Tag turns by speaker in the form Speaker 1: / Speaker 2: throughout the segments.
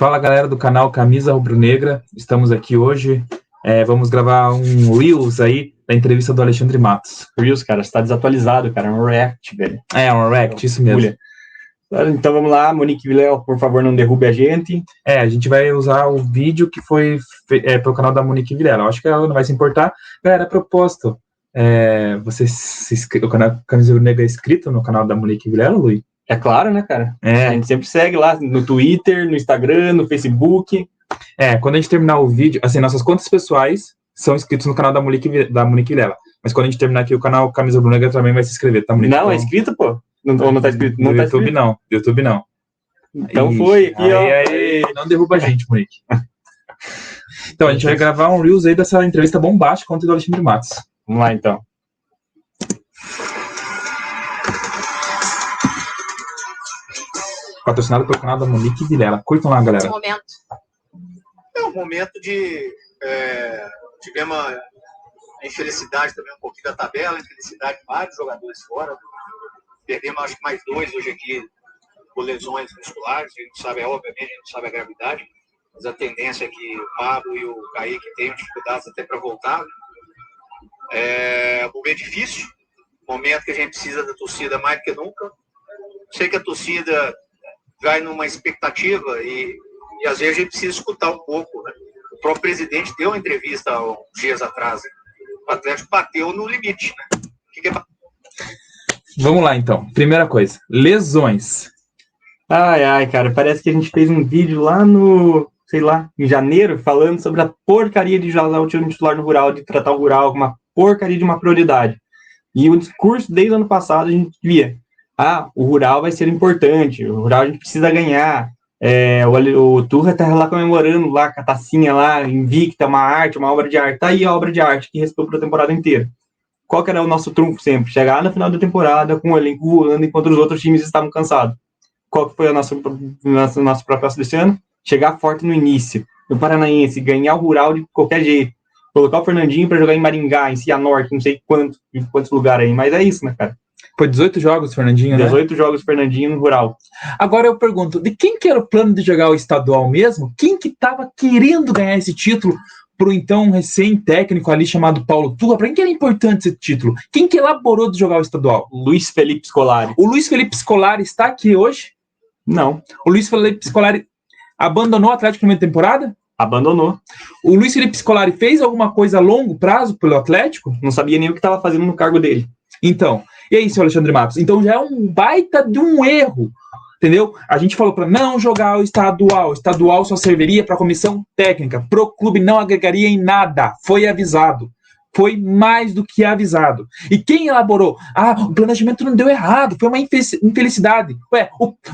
Speaker 1: Fala, galera do canal Camisa Rubro-Negra, estamos aqui hoje, vamos gravar um Reels aí da entrevista do Alexandre Matos.
Speaker 2: Reels, cara, você tá desatualizado, cara, é um React, velho.
Speaker 1: Um React, isso mesmo.
Speaker 2: Então vamos lá, Monique Vilela, por favor, não derrube a gente.
Speaker 1: A gente vai usar o vídeo que foi pro canal da Monique Vilela, acho que ela não vai se importar. Galera, propósito, o canal Camisa Rubro-Negra é inscrito no canal da Monique Vilela, Luiz?
Speaker 2: É claro, né, cara? A gente sempre segue lá no Twitter, no Instagram, no Facebook.
Speaker 1: Quando a gente terminar o vídeo, assim, nossas contas pessoais são inscritos no canal da Monique Vilela. Mas quando a gente terminar aqui, o canal Camisa Rubro-Negra também vai se inscrever, tá, Monique?
Speaker 2: Não, é inscrito, pô. Não tá inscrito?
Speaker 1: No YouTube não, do YouTube não.
Speaker 2: Então foi aqui,
Speaker 1: aí, não derruba a gente, Monique. Então, a gente vai gravar um Reels aí dessa entrevista bombástica contra o Alexandre Matos.
Speaker 2: Vamos lá, então.
Speaker 1: Patrocinado pelo canal da Monique Vilela. Curtam lá, galera.
Speaker 3: É um momento de... tivemos a infelicidade também um pouquinho da tabela, infelicidade de vários jogadores fora. Perdemos, acho que mais 2 hoje aqui por lesões musculares. A gente sabe, obviamente, a gente não sabe a gravidade, mas a tendência é que o Pablo e o Kaique tenham dificuldades até para voltar. É um momento difícil, momento que a gente precisa da torcida mais do que nunca. Sei que a torcida vai numa expectativa e às vezes a gente precisa escutar um pouco, né? O próprio presidente deu uma entrevista há uns dias atrás, né? O Atlético bateu no limite, né?
Speaker 1: Vamos lá, então. Primeira coisa, lesões.
Speaker 2: Ai, cara, parece que a gente fez um vídeo lá no, em janeiro, falando sobre a porcaria de usar o time titular no Rural, de tratar o Rural como uma porcaria de uma prioridade. E o discurso desde o ano passado a gente via: o Rural vai ser importante, o Rural a gente precisa ganhar. O Turra tá lá comemorando lá com a tacinha lá, invicta, uma arte, uma obra de arte. Tá aí a obra de arte que restou para a temporada inteira. Qual que era o nosso trunfo sempre? Chegar no final da temporada com o elenco voando enquanto os outros times estavam cansados. Qual que foi a nossa proposta desse ano? Chegar forte no início, no Paranaense, ganhar o Rural de qualquer jeito. Colocar o Fernandinho para jogar em Maringá, em Cianorte, não sei quantos lugares aí, mas é isso, né, cara?
Speaker 1: Foi 18 jogos, Fernandinho,
Speaker 2: 18 jogos, Fernandinho, no Rural.
Speaker 1: Agora eu pergunto, de quem que era o plano de jogar o estadual mesmo? Quem que tava querendo ganhar esse título pro então recém-técnico ali chamado Paulo Turra? Para quem era importante esse título? Quem que elaborou de jogar o estadual?
Speaker 2: Luiz Felipe Scolari.
Speaker 1: O Luiz Felipe Scolari está aqui hoje?
Speaker 2: Não.
Speaker 1: O Luiz Felipe Scolari abandonou o Atlético na temporada?
Speaker 2: Abandonou.
Speaker 1: O Luiz Felipe Scolari fez alguma coisa a longo prazo pelo Atlético?
Speaker 2: Não sabia nem o que estava fazendo no cargo dele.
Speaker 1: Então, e aí, senhor Alexandre Matos? Então já é um baita de um erro, entendeu? A gente falou para não jogar o estadual só serviria para a comissão técnica, pro clube não agregaria em nada, foi avisado. Foi mais do que avisado. E quem elaborou? O planejamento não deu errado, foi uma infelicidade.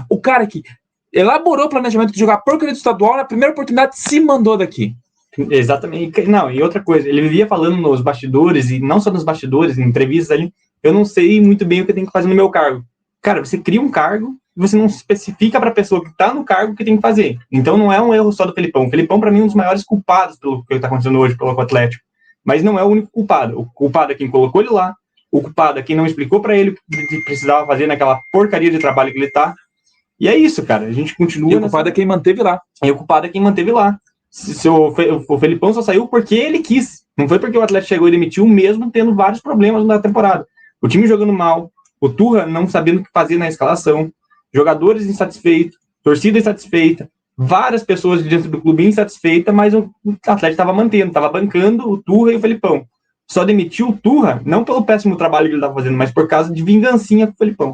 Speaker 1: O cara que elaborou o planejamento de jogar porcaria do estadual, na primeira oportunidade se mandou daqui.
Speaker 2: Exatamente. Não, e outra coisa, ele vivia falando nos bastidores, e não só nos bastidores, em entrevistas ali, eu não sei muito bem o que eu tenho que fazer no meu cargo. Cara, você cria um cargo e você não especifica para a pessoa que está no cargo o que tem que fazer. Então não é um erro só do Felipão. O Felipão, para mim, é um dos maiores culpados pelo que está acontecendo hoje pelo Atlético. Mas não é o único culpado. O culpado é quem colocou ele lá, o culpado é quem não explicou para ele o que precisava fazer naquela porcaria de trabalho que ele está. E é isso, cara. A gente continua...
Speaker 1: E o culpado é quem manteve lá.
Speaker 2: E o culpado é quem manteve lá. O Felipão só saiu porque ele quis. Não foi porque o Atlético chegou e demitiu, mesmo tendo vários problemas na temporada. O time jogando mal, o Turra não sabendo o que fazer na escalação, jogadores insatisfeitos, torcida insatisfeita, várias pessoas dentro do clube insatisfeitas, mas o Atlético estava mantendo, estava bancando o Turra e o Felipão. Só demitiu o Turra, não pelo péssimo trabalho que ele estava fazendo, mas por causa de vingancinha com o Felipão.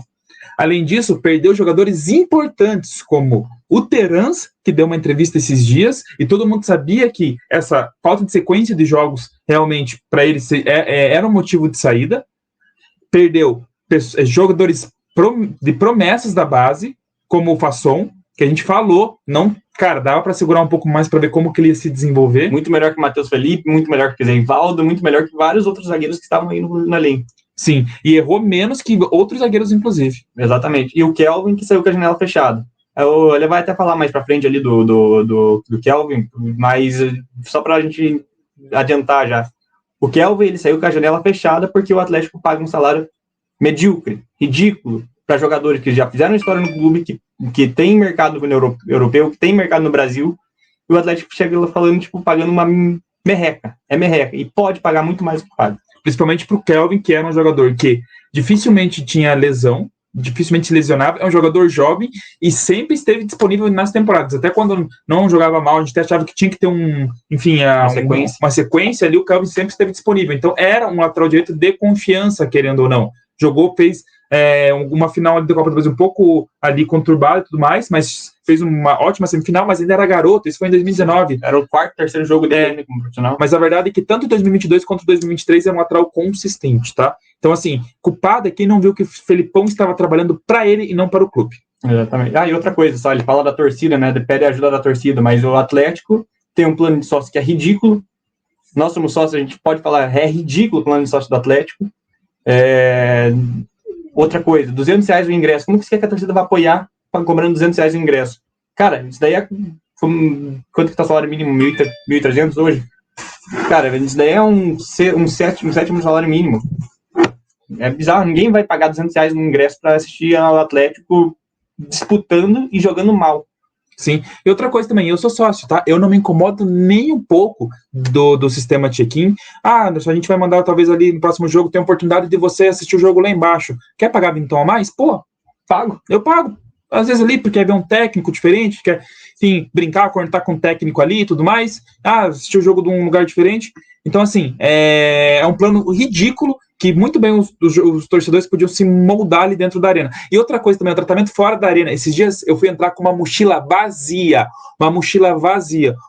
Speaker 1: Além disso, perdeu jogadores importantes, como o Terans, que deu uma entrevista esses dias, e todo mundo sabia que essa falta de sequência de jogos, realmente, para ele, era um motivo de saída. Perdeu jogadores de promessas da base, como o Fasson, que a gente falou, dava para segurar um pouco mais para ver como que ele ia se desenvolver.
Speaker 2: Muito melhor que o Matheus Felipe, muito melhor que o Zeivaldo, muito melhor que vários outros zagueiros que estavam aí no elenco.
Speaker 1: Sim, e errou menos que outros zagueiros, inclusive.
Speaker 2: Exatamente. E o Kelvin, que saiu com a janela fechada. Ele vai até falar mais pra frente ali do Kelvin, mas só pra gente adiantar já. O Kelvin, ele saiu com a janela fechada porque o Atlético paga um salário medíocre, ridículo, para jogadores que já fizeram história no clube, que tem mercado no europeu, que tem mercado no Brasil, e o Atlético chega falando, tipo, pagando uma merreca. É merreca. E pode pagar muito mais do que paga.
Speaker 1: Principalmente pro Kelvin, que era um jogador que dificilmente tinha lesão, dificilmente se lesionava, é um jogador jovem e sempre esteve disponível nas temporadas. Até quando não jogava mal, a gente até achava que tinha que ter uma sequência ali, o Kelvin sempre esteve disponível. Então era um lateral direito de confiança, querendo ou não. Jogou, fez uma final da Copa do Brasil um pouco ali conturbada e tudo mais, mas fez uma ótima semifinal, mas ainda era garoto, isso foi em 2019.
Speaker 2: Era o terceiro jogo dele como profissional.
Speaker 1: Mas a verdade é que tanto em 2022 quanto em 2023 é um lateral consistente, tá? Então, assim, culpado é quem não viu que o Felipão estava trabalhando para ele e não para o clube.
Speaker 2: Exatamente. E outra coisa, só, ele fala da torcida, né? Pede a ajuda da torcida, mas o Atlético tem um plano de sócio que é ridículo. Nós somos sócios, a gente pode falar, é ridículo o plano de sócio do Atlético. Outra coisa, R$200 o ingresso. Como que você quer que a torcida vai apoiar cobrando R$200 o ingresso? Cara, isso daí é... Quanto que tá o salário mínimo? 1.300 hoje? Cara, isso daí é um sétimo salário mínimo. É bizarro, ninguém vai pagar R$200 no ingresso para assistir ao Atlético disputando e jogando mal.
Speaker 1: Sim, e outra coisa também, eu sou sócio, tá? Eu não me incomodo nem um pouco do sistema check-in. A gente vai mandar talvez ali no próximo jogo, ter a oportunidade de você assistir o jogo lá embaixo. Quer pagar vintão a mais? Pô, pago, eu pago. Às vezes ali, porque quer ver um técnico diferente, quer, enfim, brincar, cortar com um técnico ali e tudo mais. Assistir o jogo de um lugar diferente. Então, assim, é um plano ridículo que muito bem os torcedores podiam se moldar ali dentro da arena. E outra coisa também, o tratamento fora da arena. Esses dias eu fui entrar com uma mochila vazia.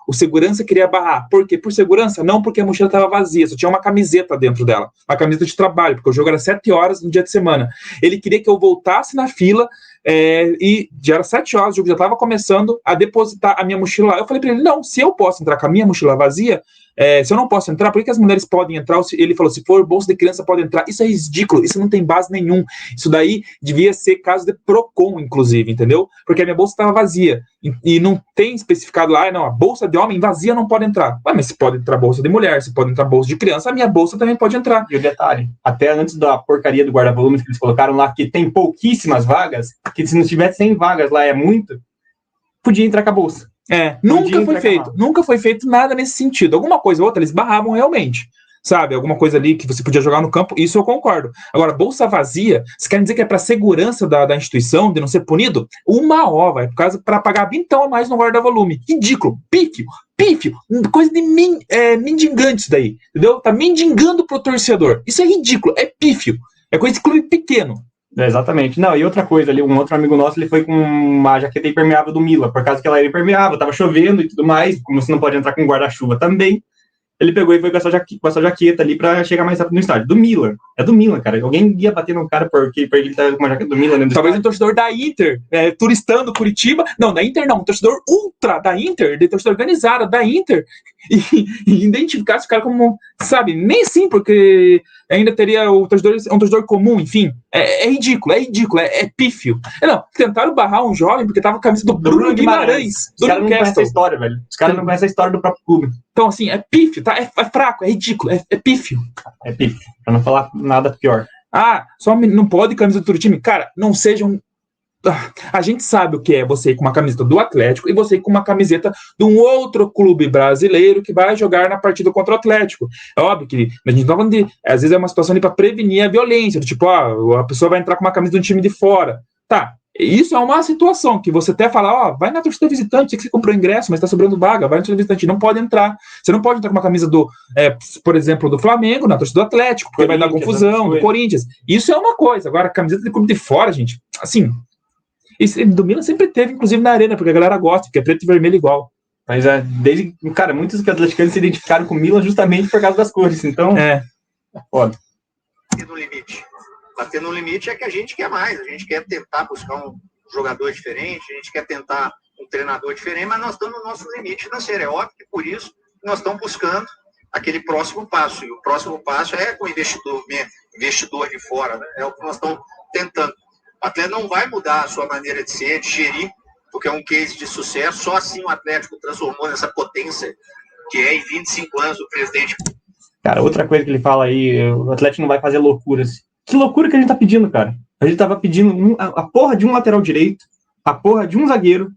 Speaker 1: O segurança queria barrar. Por quê? Por segurança? Não, porque a mochila estava vazia, só tinha uma camiseta dentro dela. Uma camiseta de trabalho, porque o jogo era 7 horas no dia de semana. Ele queria que eu voltasse na fila e já era 7 horas, o jogo já estava começando a depositar a minha mochila lá. Eu falei para ele, não, se eu posso entrar com a minha mochila vazia, se eu não posso entrar, por que as mulheres podem entrar? Ele falou, se for bolsa de criança pode entrar. Isso é ridículo, isso não tem base nenhum. Isso daí devia ser caso de Procon, inclusive, entendeu? Porque a minha bolsa estava vazia e não tem especificado lá, não, a bolsa de homem vazia não pode entrar. Mas se pode entrar bolsa de mulher, se pode entrar bolsa de criança, a minha bolsa também pode entrar.
Speaker 2: E o detalhe, até antes da porcaria do guarda-volumes que eles colocaram lá, que tem pouquíssimas vagas, que se não tivesse 100 vagas lá é muito, podia entrar com a bolsa.
Speaker 1: Nunca foi feito nada nesse sentido. Alguma coisa ou outra, eles barravam realmente. Sabe, alguma coisa ali que você podia jogar no campo, isso eu concordo. Agora, bolsa vazia, você quer dizer que é para segurança da instituição, de não ser punido? Uma ova, é por causa para pagar vintão a mais no guarda-volume. Ridículo, pífio, coisa de mendigante isso daí, entendeu? Tá mendigando pro torcedor. Isso é ridículo, é pífio, é coisa de clube pequeno.
Speaker 2: Exatamente. Não, e outra coisa ali, um outro amigo nosso, ele foi com uma jaqueta impermeável do Milan, por causa que ela era impermeável, tava chovendo e tudo mais, como você não pode entrar com guarda-chuva também, ele pegou e foi com essa jaqueta ali pra chegar mais rápido no estádio. Do Milan. É do Milan, cara. Alguém ia bater no cara porque ele tá com uma jaqueta do Milan dentro do
Speaker 1: Talvez
Speaker 2: estádio.
Speaker 1: Um torcedor da Inter, turistando Curitiba. Não, da Inter não. Um torcedor ultra da Inter, de torcedor organizada da Inter. E identificasse o cara como, sabe, nem assim, porque ainda teria um torcedor comum, enfim. É ridículo, é pífio. Não, tentaram barrar um jovem porque tava com a camisa do Bruno Guimarães.
Speaker 2: Os caras não conhecem a história, velho. Os caras não conhecem a história do próprio clube.
Speaker 1: Então, assim, é pífio, tá? É fraco, é ridículo, é pífio.
Speaker 2: É pífio, pra não falar nada pior.
Speaker 1: Só não pode camisa do outro time? Cara, não sejam... A gente sabe o que é você ir com uma camiseta do Atlético e você ir com uma camiseta de um outro clube brasileiro que vai jogar na partida contra o Atlético. É óbvio que a gente tá falando de... Às vezes é uma situação ali para prevenir a violência, do tipo, a pessoa vai entrar com uma camisa de um time de fora. Tá, isso é uma situação que você até fala, vai na torcida visitante, sei que você comprou ingresso, mas tá sobrando vaga, vai na torcida visitante, não pode entrar. Você não pode entrar com uma camisa por exemplo, do Flamengo, na torcida do Atlético, porque vai dar confusão, do Corinthians. Isso é uma coisa. Agora, a camiseta de clube de fora, gente, assim... Isso do Milan sempre teve, inclusive na arena, porque a galera gosta, porque é preto e vermelho igual.
Speaker 2: Mas cara, muitos atleticanos se identificaram com o Milan justamente por causa das cores, então é foda.
Speaker 3: Bater no limite é que a gente quer mais, a gente quer tentar buscar um jogador diferente, a gente quer tentar um treinador diferente, mas nós estamos no nosso limite financeiro. É óbvio que por isso nós estamos buscando aquele próximo passo, e o próximo passo é com o investidor de fora, né? É o que nós estamos tentando. O Atlético não vai mudar a sua maneira de ser, de gerir, porque é um case de sucesso. Só assim o Atlético transformou nessa potência que é em 25 anos o presidente.
Speaker 2: Cara, outra coisa que ele fala aí, o Atlético não vai fazer loucuras. Que loucura que a gente tá pedindo, cara. A gente tava pedindo a porra de um lateral direito, a porra de um zagueiro,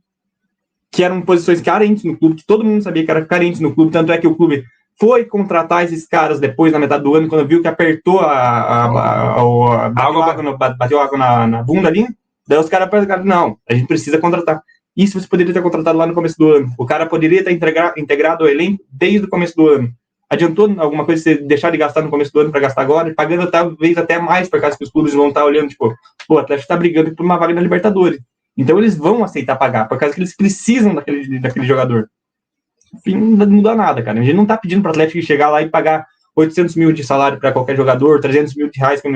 Speaker 2: que eram posições carentes no clube, que todo mundo sabia que era carente no clube, tanto é que o clube foi contratar esses caras depois, na metade do ano, quando viu que apertou bateu água na bunda ali, daí os caras pensaram, não, a gente precisa contratar. Isso você poderia ter contratado lá no começo do ano. O cara poderia ter integrado o elenco desde o começo do ano. Adiantou alguma coisa você deixar de gastar no começo do ano para gastar agora, pagando talvez até mais, por causa que os clubes vão estar olhando, tipo, pô, o Atlético está brigando por uma vaga na Libertadores. Então eles vão aceitar pagar, por causa que eles precisam daquele jogador. Enfim, não dá nada, cara. A gente não tá pedindo para o Atlético chegar lá e pagar 800 mil de salário para qualquer jogador, 300 mil de reais com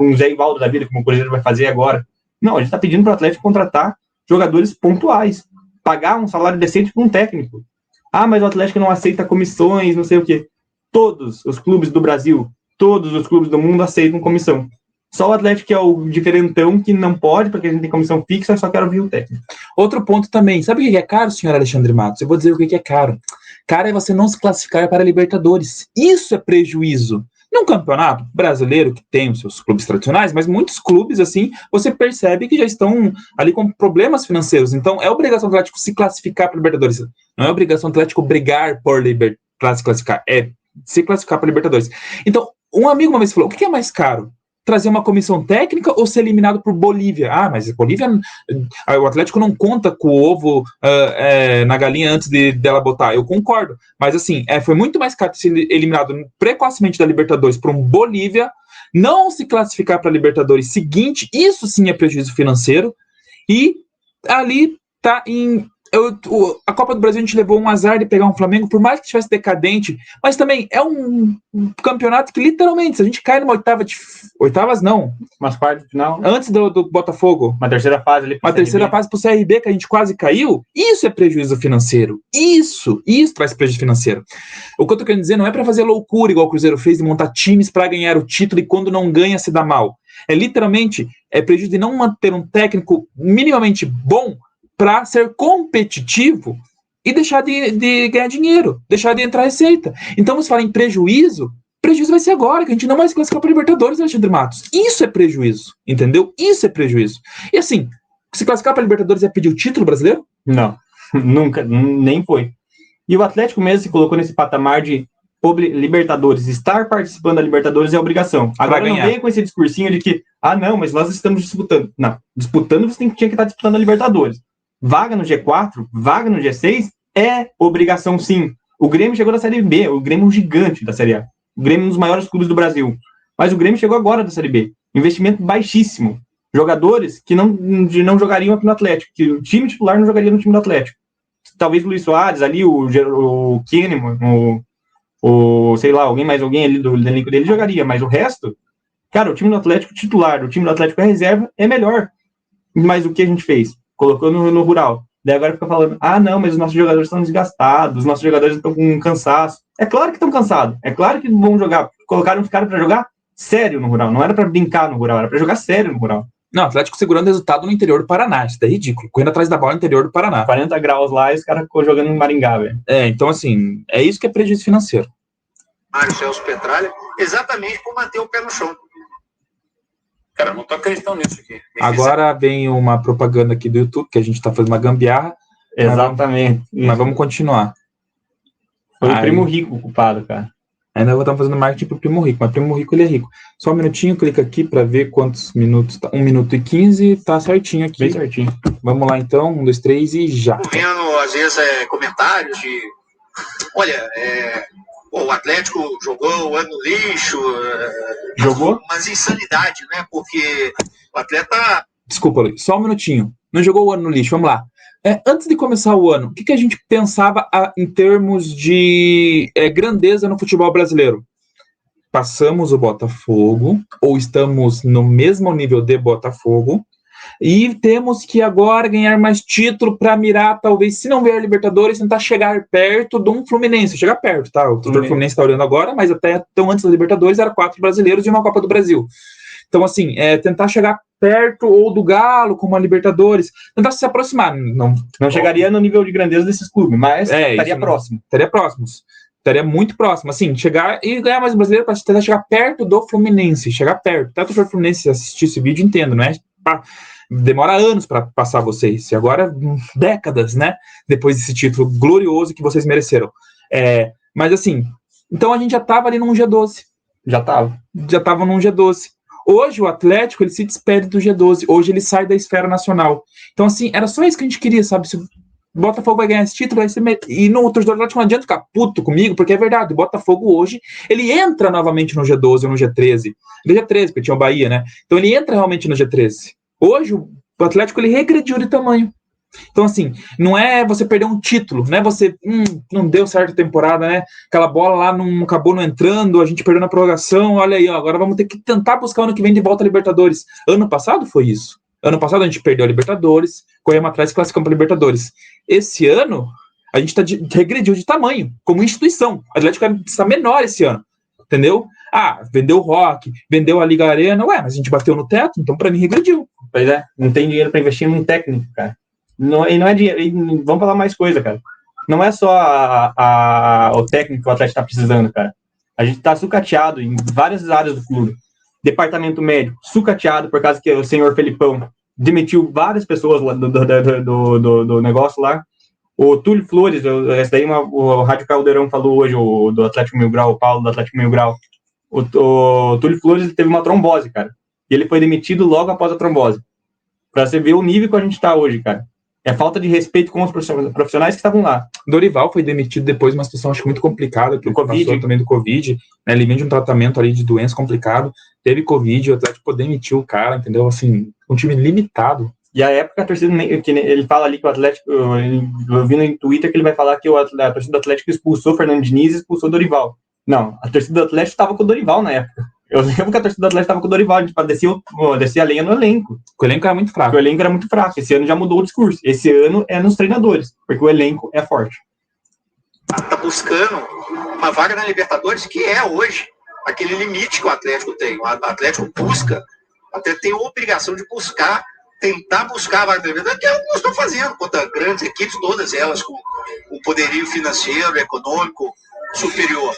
Speaker 2: um Zé Ivaldo da vida, como o Cruzeiro vai fazer agora. Não, a gente tá pedindo para o Atlético contratar jogadores pontuais, pagar um salário decente para um técnico. Ah, mas o Atlético não aceita comissões, não sei o quê. Todos os clubes do Brasil, todos os clubes do mundo aceitam comissão. Só o Atlético que é o diferentão que não pode, porque a gente tem comissão fixa, só quero ouvir o técnico.
Speaker 1: Outro ponto também, sabe o que é caro, senhor Alexandre Matos? Eu vou dizer o que é caro. Caro é você não se classificar para a Libertadores. Isso é prejuízo. Num campeonato brasileiro que tem os seus clubes tradicionais, mas muitos clubes, assim, você percebe que já estão ali com problemas financeiros. Então, é obrigação do Atlético se classificar para a Libertadores. Não é obrigação do Atlético brigar para se classificar. É se classificar para a Libertadores. Então, um amigo uma vez falou, o que é mais caro? Trazer uma comissão técnica ou ser eliminado por Bolívia? Ah, mas Bolívia, o Atlético não conta com o ovo na galinha antes dela botar. Eu concordo. Mas assim, foi muito mais caro ser eliminado precocemente da Libertadores por um Bolívia, não se classificar para a Libertadores seguinte, isso sim é prejuízo financeiro, e ali tá em... a Copa do Brasil a gente levou um azar de pegar um Flamengo, por mais que estivesse decadente, mas também é um campeonato que literalmente, se a gente cai numa oitavas não,
Speaker 2: umas quartas de final,
Speaker 1: antes do Botafogo,
Speaker 2: uma terceira fase ali,
Speaker 1: uma terceira fase pro CRB, que a gente quase caiu, isso é prejuízo financeiro, isso traz prejuízo financeiro. O que eu tô querendo dizer não é para fazer loucura igual o Cruzeiro fez, de montar times para ganhar o título e quando não ganha se dá mal, literalmente prejuízo de não manter um técnico minimamente bom para ser competitivo e deixar de ganhar dinheiro, deixar de entrar receita. Então, você fala em prejuízo vai ser agora, que a gente não vai se classificar para Libertadores, Alexandre Matos. Isso é prejuízo, entendeu? Isso é prejuízo. E assim, se classificar para Libertadores é pedir o título brasileiro?
Speaker 2: Não, nunca, nem foi. E o Atlético mesmo se colocou nesse patamar de Libertadores, estar participando da Libertadores é obrigação. Agora não venha com esse discursinho de que, não, mas nós estamos disputando. Não, disputando você tinha que estar disputando a Libertadores. Vaga no G4, vaga no G6 é obrigação sim. O Grêmio chegou da Série B, o Grêmio é um gigante da Série A. O Grêmio é um dos maiores clubes do Brasil. Mas o Grêmio chegou agora da Série B. Investimento baixíssimo. Jogadores que não jogariam aqui no Atlético, que o time titular não jogaria no time do Atlético. Talvez o Luiz Soares ali, o Kahneman, sei lá, alguém ali do elenco dele jogaria, mas o resto, cara, o time do Atlético titular, o time do Atlético reserva é melhor. Mas o que a gente fez? Colocou no Rural. Daí agora fica falando, não, mas os nossos jogadores estão desgastados, os nossos jogadores estão com cansaço. É claro que estão cansados, é claro que vão jogar. Colocaram os caras para jogar sério no Rural, não era para brincar no Rural, era para jogar sério no Rural.
Speaker 1: Não, o Atlético segurando resultado no interior do Paraná, isso é ridículo, correndo atrás da bola no interior do Paraná.
Speaker 2: 40 graus lá e os caras ficou jogando em Maringá, velho.
Speaker 1: Então assim, é isso que é prejuízo financeiro.
Speaker 3: Mário Celso Petralha, exatamente por manter o pé no chão. Cara, não tô acreditando nisso aqui.
Speaker 1: Agora vem uma propaganda aqui do YouTube, que a gente tá fazendo uma gambiarra.
Speaker 2: Exatamente.
Speaker 1: Mas vamos continuar.
Speaker 2: Foi o Primo Rico o culpado, cara.
Speaker 1: Ainda vou estar fazendo marketing pro Primo Rico, mas Primo Rico ele é rico. Só um minutinho, clica aqui para ver quantos minutos tá. 1 minuto e 15, tá certinho aqui.
Speaker 2: Bem certinho.
Speaker 1: Vamos lá então, 1, 2, 3 e já.
Speaker 3: Tô vendo, às vezes, comentários de... Olha, o Atlético jogou o ano no lixo.
Speaker 2: Jogou?
Speaker 3: Mas insanidade, né? Porque o atleta...
Speaker 1: Desculpa, Luiz, só um minutinho. Não jogou o ano no lixo, vamos lá. Antes de começar o ano, o que a gente pensava em termos de grandeza no futebol brasileiro? Passamos o Botafogo, ou estamos no mesmo nível de Botafogo, e temos que agora ganhar mais título para mirar, talvez, se não ver a Libertadores, tentar chegar perto de um Fluminense. Chegar perto, tá? O Fluminense está olhando agora, mas até tão antes da Libertadores era 4 brasileiros e uma Copa do Brasil. Então, assim, tentar chegar perto ou do Galo, como a Libertadores, tentar se aproximar. Não
Speaker 2: chegaria no nível de grandeza desses clubes, mas estaria próximo.
Speaker 1: Estaria próximos. Estaria muito próximo, assim, chegar e ganhar mais um brasileiro para tentar chegar perto do Fluminense, chegar perto. Tanto o Fluminense assistir esse vídeo, entendo, né? Demora anos para passar vocês, e agora décadas, né? Depois desse título glorioso que vocês mereceram. Mas assim, então a gente já estava ali num G12. Já estava num G12. Hoje o Atlético, ele se despede do G12. Hoje ele sai da esfera nacional. Então assim, era só isso que a gente queria, sabe? Se o Botafogo vai ganhar esse título, vai ser... E no torcedor do Atlético não adianta ficar puto comigo, porque é verdade, o Botafogo hoje, ele entra novamente no G12 ou no G13. No G13, porque tinha o Bahia, né? Então ele entra realmente no G13. Hoje o Atlético, ele regrediu de tamanho. Então, assim, não é você perder um título, não é você, não deu certo a temporada, né? Aquela bola lá não acabou não entrando, a gente perdeu na prorrogação, olha aí, ó, agora vamos ter que tentar buscar ano que vem de volta a Libertadores. Ano passado foi isso. Ano passado a gente perdeu a Libertadores, corremos atrás e classificamos para a Libertadores. Esse ano, a gente regrediu de tamanho, como instituição. O Atlético está menor esse ano, entendeu? Vendeu o Rock, vendeu a Liga Arena, mas a gente bateu no teto, então para mim regrediu.
Speaker 2: Pois é, não tem dinheiro para investir num técnico, cara. E não é dinheiro, vamos falar mais coisa, cara. Não é só o técnico que o Atlético está precisando, cara. A gente está sucateado em várias áreas do clube. Departamento médico, sucateado por causa que o senhor Felipão demitiu várias pessoas lá do negócio lá. O Túlio Flores, esse daí o Rádio Caldeirão falou hoje, do Atlético Mil Grau, o Paulo do Atlético Mil Grau. O Túlio Flores teve uma trombose, cara. E ele foi demitido logo após a trombose. Pra você ver o nível que a gente tá hoje, cara. É falta de respeito com os profissionais que estavam lá.
Speaker 1: Dorival foi demitido depois de uma situação, acho que muito complicada, que ele passou também do Covid, né? Ele vem de um tratamento ali de doença complicado, teve Covid, o Atlético demitiu o cara, entendeu? Assim, um time limitado.
Speaker 2: E a época, a torcida, que ele fala ali que o Atlético, eu vi no Twitter que ele vai falar que a torcida do Atlético expulsou o Fernando Diniz e expulsou o Dorival. Não, a torcida do Atlético estava com o Dorival na época. Eu lembro que a torcida do Atlético estava com o Dorival, a gente descia a lenha no elenco.
Speaker 1: O elenco era muito fraco.
Speaker 2: O elenco era muito fraco. Esse ano já mudou o discurso. Esse ano é nos treinadores, porque o elenco é forte.
Speaker 3: Tá buscando uma vaga na Libertadores, que é hoje aquele limite que o Atlético tem. O Atlético busca, até tem a obrigação de tentar buscar a vaga da Libertadores, que é o que nós estamos fazendo contra grandes equipes, todas elas com um poderio financeiro, econômico superior.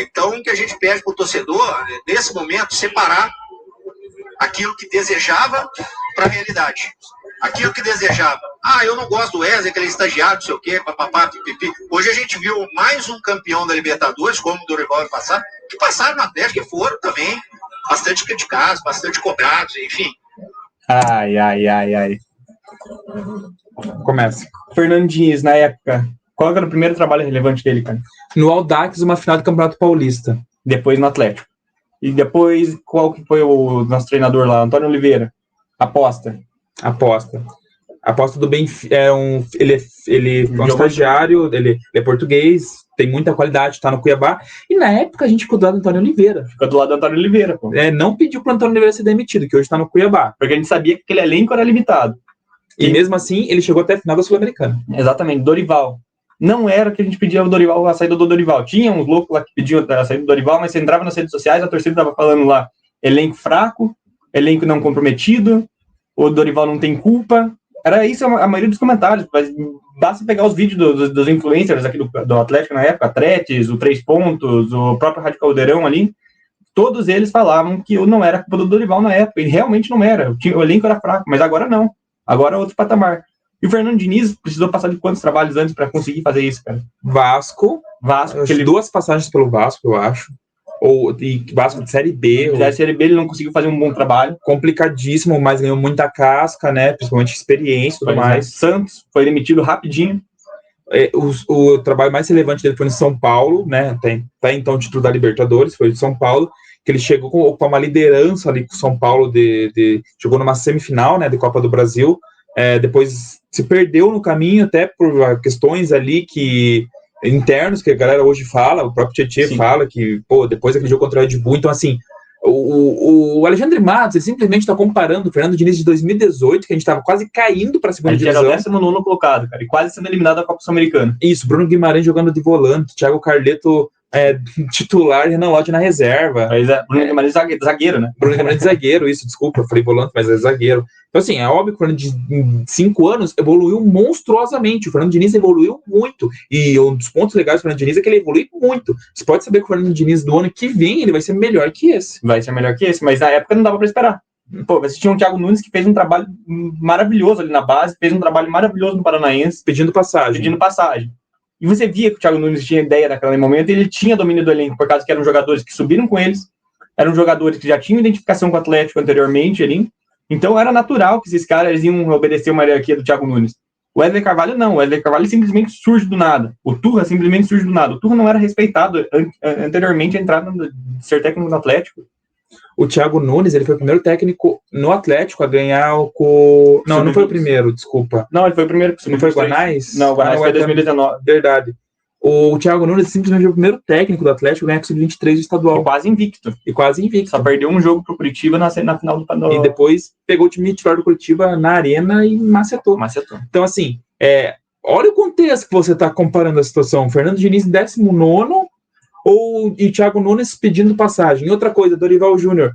Speaker 3: Então, o que a gente pede para o torcedor, nesse momento, separar aquilo que desejava para a realidade. Aquilo que desejava. Eu não gosto do Wesley, aquele estagiário, não sei o quê, papapá, pipipi. Hoje a gente viu mais um campeão da Libertadores, como o Dorival ano passado, que passaram no Atlético e foram também bastante criticados, bastante cobrados, enfim.
Speaker 2: Ai.
Speaker 1: Começa.
Speaker 2: Fernando Diniz, na época, qual era o primeiro trabalho relevante dele, cara?
Speaker 1: No Audax, uma final do Campeonato Paulista.
Speaker 2: Depois no Atlético. E depois, qual que foi o nosso treinador lá? Antônio Oliveira. Aposta do Benfica. Ele é um estagiário, ele é português, tem muita qualidade, tá no Cuiabá. E na época a gente ficou do lado do Antônio Oliveira. Ficou do lado do Antônio Oliveira, pô.
Speaker 1: Não pediu pro Antônio Oliveira ser demitido, que hoje tá no Cuiabá.
Speaker 2: Porque a gente sabia que aquele elenco era limitado.
Speaker 1: E mesmo assim, ele chegou até a final da Sul-Americana.
Speaker 2: Exatamente, Dorival. Não era o que a gente pedia ao Dorival, a saída do Dorival. Tinha uns loucos lá que pediam a saída do Dorival, mas você entrava nas redes sociais, a torcida tava falando lá, elenco fraco, elenco não comprometido, o Dorival não tem culpa. Era isso a maioria dos comentários. Mas basta pegar os vídeos dos influencers aqui do Atlético na época, Tretes, o 3 Pontos, o próprio Rádio Caldeirão ali, todos eles falavam que não era culpa do Dorival na época, e realmente não era. O elenco era fraco, mas agora não. Agora é outro patamar. E o Fernando Diniz precisou passar de quantos trabalhos antes para conseguir fazer isso, cara?
Speaker 1: Vasco. Duas passagens pelo Vasco, eu acho. E Vasco de Série B.
Speaker 2: Da Série B ele não conseguiu fazer um bom trabalho.
Speaker 1: Complicadíssimo, mas ganhou muita casca, né? Principalmente experiência e tudo mais.
Speaker 2: Santos foi demitido rapidinho.
Speaker 1: O trabalho mais relevante dele foi no São Paulo, né? Tá então o título da Libertadores, foi de São Paulo, que ele chegou com uma liderança ali com o São Paulo, chegou numa semifinal, né, de Copa do Brasil. Depois se perdeu no caminho, até por questões ali internos, que a galera hoje fala, o próprio Tietê fala que, depois daquele jogo contra o Red Bull, então assim, o Alexandre Matos, ele simplesmente está comparando o Fernando Diniz de 2018, que a gente estava quase caindo para a segunda divisão.
Speaker 2: A gente era o 19º colocado, cara, e quase sendo eliminado da Copa Sul-Americana.
Speaker 1: Isso, Bruno Guimarães jogando de volante, Thiago Carleto titular, Renan Lodge na reserva.
Speaker 2: Mas Bruno Guimarães zagueiro, né?
Speaker 1: Bruno Guimarães zagueiro, isso, desculpa, eu falei volante, mas é zagueiro. Então, assim, é óbvio que o Fernando Diniz, em 5 anos, evoluiu monstruosamente. O Fernando Diniz evoluiu muito. E um dos pontos legais do Fernando Diniz é que ele evolui muito. Você pode saber que o Fernando Diniz do ano que vem, ele vai ser melhor que esse.
Speaker 2: Vai ser melhor que esse, mas na época não dava pra esperar. Pô, você tinha o Thiago Nunes que fez um trabalho maravilhoso ali na base, fez um trabalho maravilhoso no Paranaense.
Speaker 1: Pedindo passagem. E
Speaker 2: você via que o Thiago Nunes tinha ideia naquele momento e ele tinha domínio do elenco, por causa que eram jogadores que subiram com eles, eram jogadores que já tinham identificação com o Atlético anteriormente ali. Então era natural que esses caras iam obedecer uma hierarquia do Thiago Nunes. O Wesley Carvalho não. O Wesley Carvalho simplesmente surge do nada. O Turra simplesmente surge do nada. O Turra não era respeitado anteriormente a entrar de ser técnico do Atlético.
Speaker 1: O Thiago Nunes, ele foi o primeiro técnico no Atlético a ganhar o... Não foi o primeiro, desculpa.
Speaker 2: Não, ele foi o primeiro.
Speaker 1: Não foi o Guanais?
Speaker 2: Não, o Guanais foi em 2019.
Speaker 1: Verdade. O Thiago Nunes simplesmente foi o primeiro técnico do Atlético a ganhar com o Sub-23 do estadual.
Speaker 2: E quase invicto. Só perdeu um jogo pro Curitiba na final do...
Speaker 1: E depois pegou o time titular do Curitiba na arena e macetou. Então, assim, olha o contexto que você está comparando a situação. Fernando Diniz em 19º e Thiago Nunes pedindo passagem. E outra coisa, Dorival Júnior.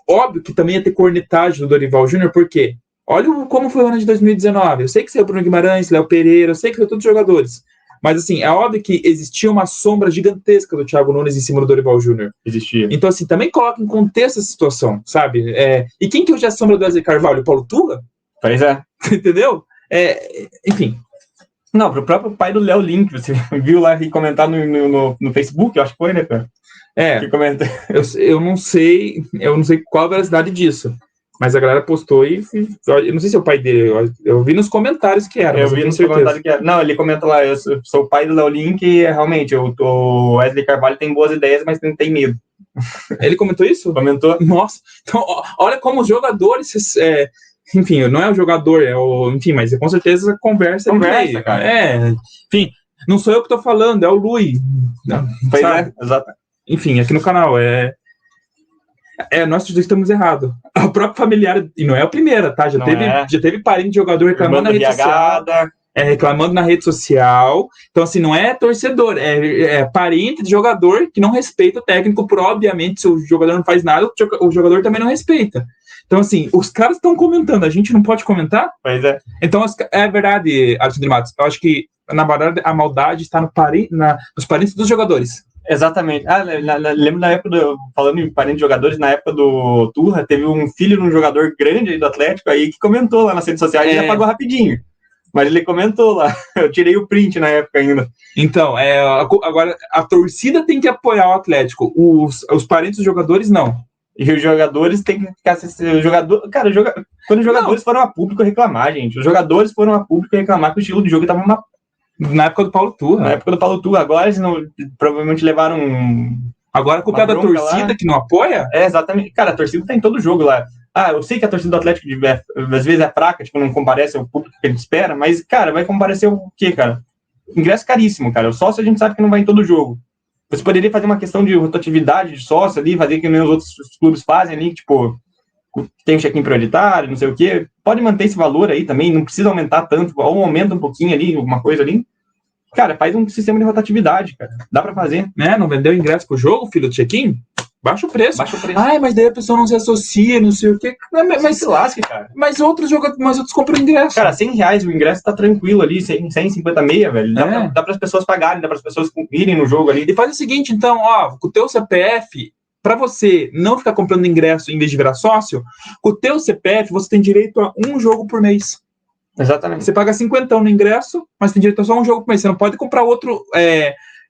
Speaker 1: Óbvio que também ia ter cornetagem do Dorival Júnior, porque olha como foi o ano de 2019. Eu sei que saiu Bruno Guimarães, Léo Pereira, eu sei que saiu todos os jogadores. Mas, assim, é óbvio que existia uma sombra gigantesca do Thiago Nunes em cima do Dorival Júnior.
Speaker 2: Existia.
Speaker 1: Então, assim, também coloca em contexto essa situação, sabe? E quem que hoje é a sombra do Wesley Carvalho? O Paulo Turra?
Speaker 2: Pois é.
Speaker 1: Entendeu? Enfim.
Speaker 2: Não, pro próprio pai do Léo Link, você viu lá e comentar no Facebook, eu acho que foi, né, cara? Que comenta.
Speaker 1: Eu não sei qual a veracidade disso. Mas a galera postou e eu não sei se é o pai dele, eu vi nos comentários que era.
Speaker 2: Eu vi nos comentários que era. Não, ele comenta lá, eu sou o pai do Léo Link e realmente o Wesley Carvalho tem boas ideias, mas tem medo.
Speaker 1: Ele comentou isso?
Speaker 2: Comentou.
Speaker 1: Nossa, então olha como os jogadores, enfim, não é o jogador, enfim, mas com certeza conversa,
Speaker 2: cara.
Speaker 1: Enfim, não sou eu que tô falando, é o Lui.
Speaker 2: Pois é, exato.
Speaker 1: Enfim, aqui no canal, nós estamos errados. O próprio familiar, e não é a primeira, tá? Já teve parente de jogador reclamando na rede social. Reclamando na rede social. Então, assim, não é torcedor, é parente de jogador que não respeita o técnico, obviamente, se o jogador não faz nada, o jogador também não respeita. Então, assim, os caras estão comentando, a gente não pode comentar?
Speaker 2: Pois é.
Speaker 1: Então, é verdade, Alexandre Matos. Eu acho que, na verdade, a maldade está nos parentes dos jogadores.
Speaker 2: Exatamente. Lembro na época falando em parentes de jogadores, na época do Turra, teve um filho de um jogador grande aí do Atlético aí que comentou lá nas redes sociais, ele apagou rapidinho. Mas ele comentou lá, eu tirei o print na época ainda.
Speaker 1: Então, agora a torcida tem que apoiar o Atlético, os parentes dos jogadores não.
Speaker 2: E os jogadores têm que ficar... Quando os jogadores foram a público reclamar, gente, os jogadores foram a público reclamar que o estilo de jogo estava uma...
Speaker 1: Na época do Paulo Turra.
Speaker 2: Agora eles provavelmente levaram
Speaker 1: Agora a culpa é da torcida lá, que não apoia?
Speaker 2: Exatamente. Cara, a torcida tá em todo jogo lá. Eu sei que a torcida do Atlético às vezes é fraca, tipo, não comparece ao público que a gente espera, mas, cara, vai comparecer o quê, cara? Ingresso caríssimo, cara. O sócio a gente sabe que não vai em todo jogo. Você poderia fazer uma questão de rotatividade de sócio ali, fazer que nem os outros clubes fazem ali, tipo, tem um check-in prioritário, não sei o quê. Pode manter esse valor aí também, não precisa aumentar tanto, ou aumenta um pouquinho ali, alguma coisa ali. Cara, faz um sistema de rotatividade, cara. Dá pra fazer.
Speaker 1: Não vendeu ingresso pro jogo, filho do check-in? Baixa o preço. Mas daí a pessoa não se associa, não sei o quê. Mas
Speaker 2: se lasque, cara.
Speaker 1: Mas outros compram ingresso.
Speaker 2: Cara, R$100 o ingresso tá tranquilo ali, 150 meia, velho. Dá para as pessoas pagarem, dá para as pessoas irem no jogo ali.
Speaker 1: E faz o seguinte, então, com o teu CPF, para você não ficar comprando ingresso em vez de virar sócio, com o teu CPF você tem direito a um jogo por mês.
Speaker 2: Exatamente.
Speaker 1: Você paga 50 no ingresso, mas tem direito a só um jogo por mês. Você não pode comprar outro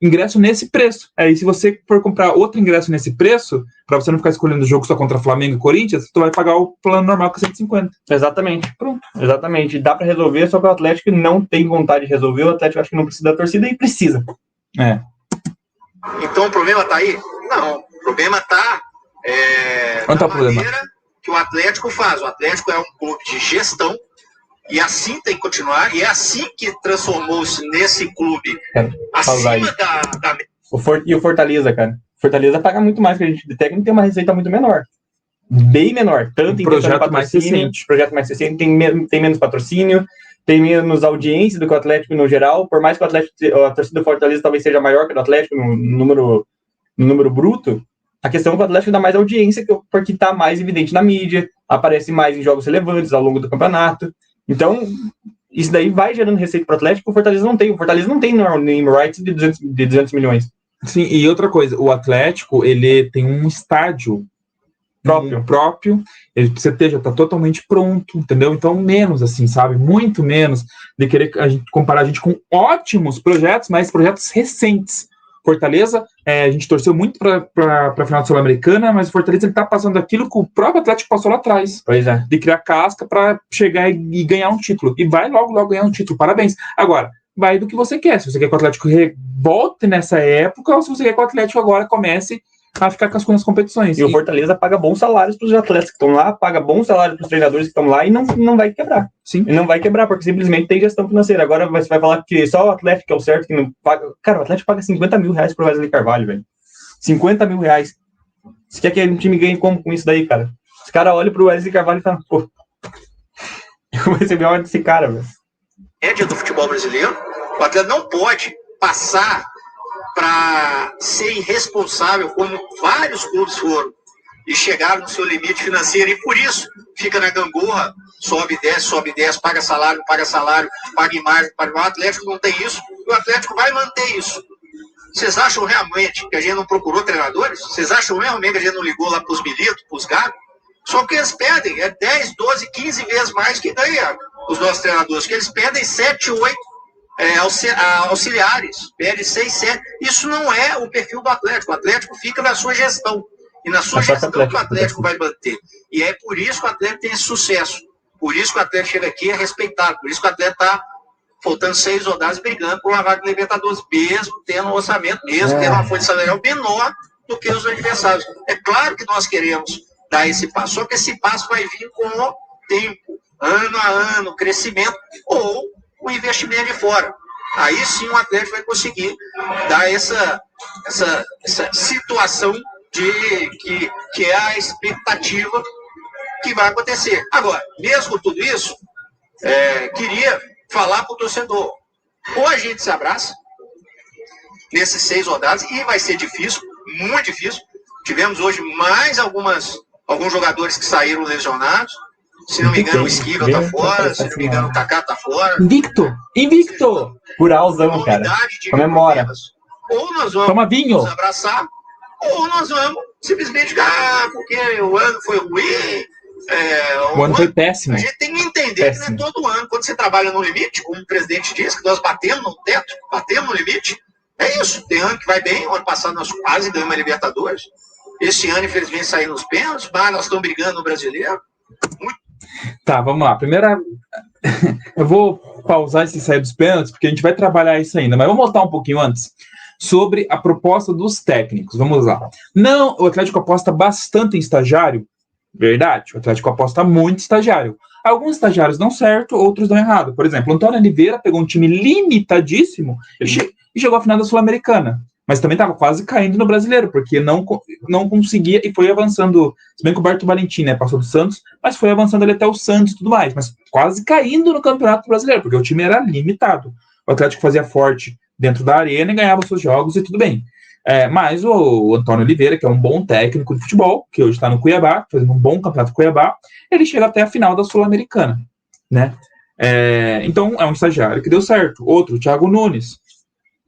Speaker 1: ingresso nesse preço. Aí, se você for comprar outro ingresso nesse preço, para você não ficar escolhendo o jogo só contra Flamengo e Corinthians, você vai pagar o plano normal com 150.
Speaker 2: Exatamente. Pronto. Exatamente. Dá para resolver, só que o Atlético não tem vontade de resolver. O Atlético acho que não precisa da torcida e precisa.
Speaker 3: Então o problema tá aí? Não. O problema tá
Speaker 1: Onde tá o problema?
Speaker 3: Que o Atlético faz. O Atlético é um clube de gestão e assim tem que continuar, e é assim que transformou-se nesse clube acima da...
Speaker 2: E o Fortaleza, cara. Fortaleza paga muito mais que a gente de técnico, tem uma receita muito menor. Bem menor. Tanto em
Speaker 1: projeto mais recente.
Speaker 2: Projeto mais recente, tem menos patrocínio, tem menos audiência do que o Atlético no geral, por mais que a torcida do Fortaleza talvez seja maior que o do Atlético no número bruto, a questão é que o Atlético dá mais audiência porque está mais evidente na mídia, aparece mais em jogos relevantes ao longo do campeonato. Então, isso daí vai gerando receita para o Atlético, o Fortaleza não tem. O Fortaleza não tem name rights de 200 milhões.
Speaker 1: Sim, e outra coisa, o Atlético, ele tem um estádio próprio, ele já está totalmente pronto, entendeu? Então, menos assim, sabe? Muito menos de querer comparar a gente com ótimos projetos, mas projetos recentes. Fortaleza, a gente torceu muito para a final da Sul-Americana, mas o Fortaleza está passando aquilo que o próprio Atlético passou lá atrás.
Speaker 2: Pois é.
Speaker 1: De criar casca para chegar e ganhar um título. E vai logo ganhar um título. Parabéns. Agora, vai do que você quer. Se você quer que o Atlético volte nessa época, ou se você quer que o Atlético agora comece a ficar com as competições.
Speaker 2: E o Fortaleza paga bons salários para os atletas que estão lá, paga bons salários para os treinadores que estão lá e não vai quebrar.
Speaker 1: Sim.
Speaker 2: E não vai quebrar, porque simplesmente tem gestão financeira. Agora você vai falar que só o Atlético é o certo, que não paga. Cara, o Atlético paga 50 mil reais pro Wesley Carvalho, velho. 50 mil reais. Você quer que um time ganhe como com isso daí, cara? Os caras olham pro Wesley Carvalho e falam, pô, eu vou receber a hora desse cara, velho.
Speaker 3: Média do futebol brasileiro, o atleta não pode passar para ser irresponsável, como vários clubes foram, e chegaram no seu limite financeiro, e por isso fica na gangorra, sobe e desce, paga salário, paga imagem, paga. O Atlético não tem isso, e o Atlético vai manter isso. Vocês acham realmente que a gente não procurou treinadores? Vocês acham realmente que a gente não ligou lá para os militos, para os gatos? Só que eles pedem 10, 12, 15 vezes mais que ganham os nossos treinadores, que eles pedem 7, 8 auxiliares, pede 6, 7. Isso não é o perfil do Atlético. O Atlético fica na sua gestão. E na sua gestão que o Atlético vai manter. E é por isso que o Atlético tem esse sucesso. Por isso que o Atlético chega aqui e é respeitado. Por isso que o Atlético está faltando 6 rodadas brigando por uma vaga de Libertadores, mesmo tendo um orçamento, mesmo tendo uma folha salarial menor do que os adversários. É claro que nós queremos dar esse passo, só que esse passo vai vir com o tempo, ano a ano, crescimento ou o investimento de fora. Aí sim o Atlético vai conseguir dar essa situação que é a expectativa que vai acontecer. Agora, mesmo com tudo isso, queria falar para o torcedor, ou a gente se abraça nesses 6 rodadas, e vai ser difícil, muito difícil. Tivemos hoje mais alguns jogadores que saíram lesionados. Se não me engano, o Esquivel tá fora, se não me engano, o Kaká tá fora.
Speaker 1: Invicto!
Speaker 2: Curalzão, cara. Comemora.
Speaker 3: Ou nós vamos nos abraçar, ou nós vamos simplesmente porque o ano foi ruim.
Speaker 1: O ano foi péssimo.
Speaker 3: A gente tem que entender que não é todo ano. Quando você trabalha no limite, como o presidente disse, que nós batemos no teto, batemos no limite, é isso. Tem ano que vai bem, o ano passado nós quase ganhamos a Libertadores. Esse ano, infelizmente, saímos nos pênaltis, mas nós estamos brigando no Brasileiro.
Speaker 1: Tá, vamos lá. Primeira, eu vou pausar esse sair dos pênaltis, porque a gente vai trabalhar isso ainda, mas vamos voltar um pouquinho antes sobre a proposta dos técnicos. Vamos lá. Não, o Atlético aposta bastante em estagiário, verdade. O Atlético aposta muito em estagiário. Alguns estagiários dão certo, outros dão errado. Por exemplo, o Antônio Oliveira pegou um time limitadíssimo e chegou à final da Sul-Americana. Mas também estava quase caindo no Brasileiro, porque não conseguia e foi avançando. Se bem que o Berto Valentim, né, passou do Santos, mas foi avançando ali até o Santos e tudo mais, mas quase caindo no Campeonato Brasileiro, porque o time era limitado. O Atlético fazia forte dentro da arena e ganhava seus jogos e tudo bem. Mas o Antônio Oliveira, que é um bom técnico de futebol, que hoje está no Cuiabá, fazendo um bom campeonato Cuiabá, ele chega até a final da Sul-Americana, né? Então é um estagiário que deu certo. Outro, o Thiago Nunes,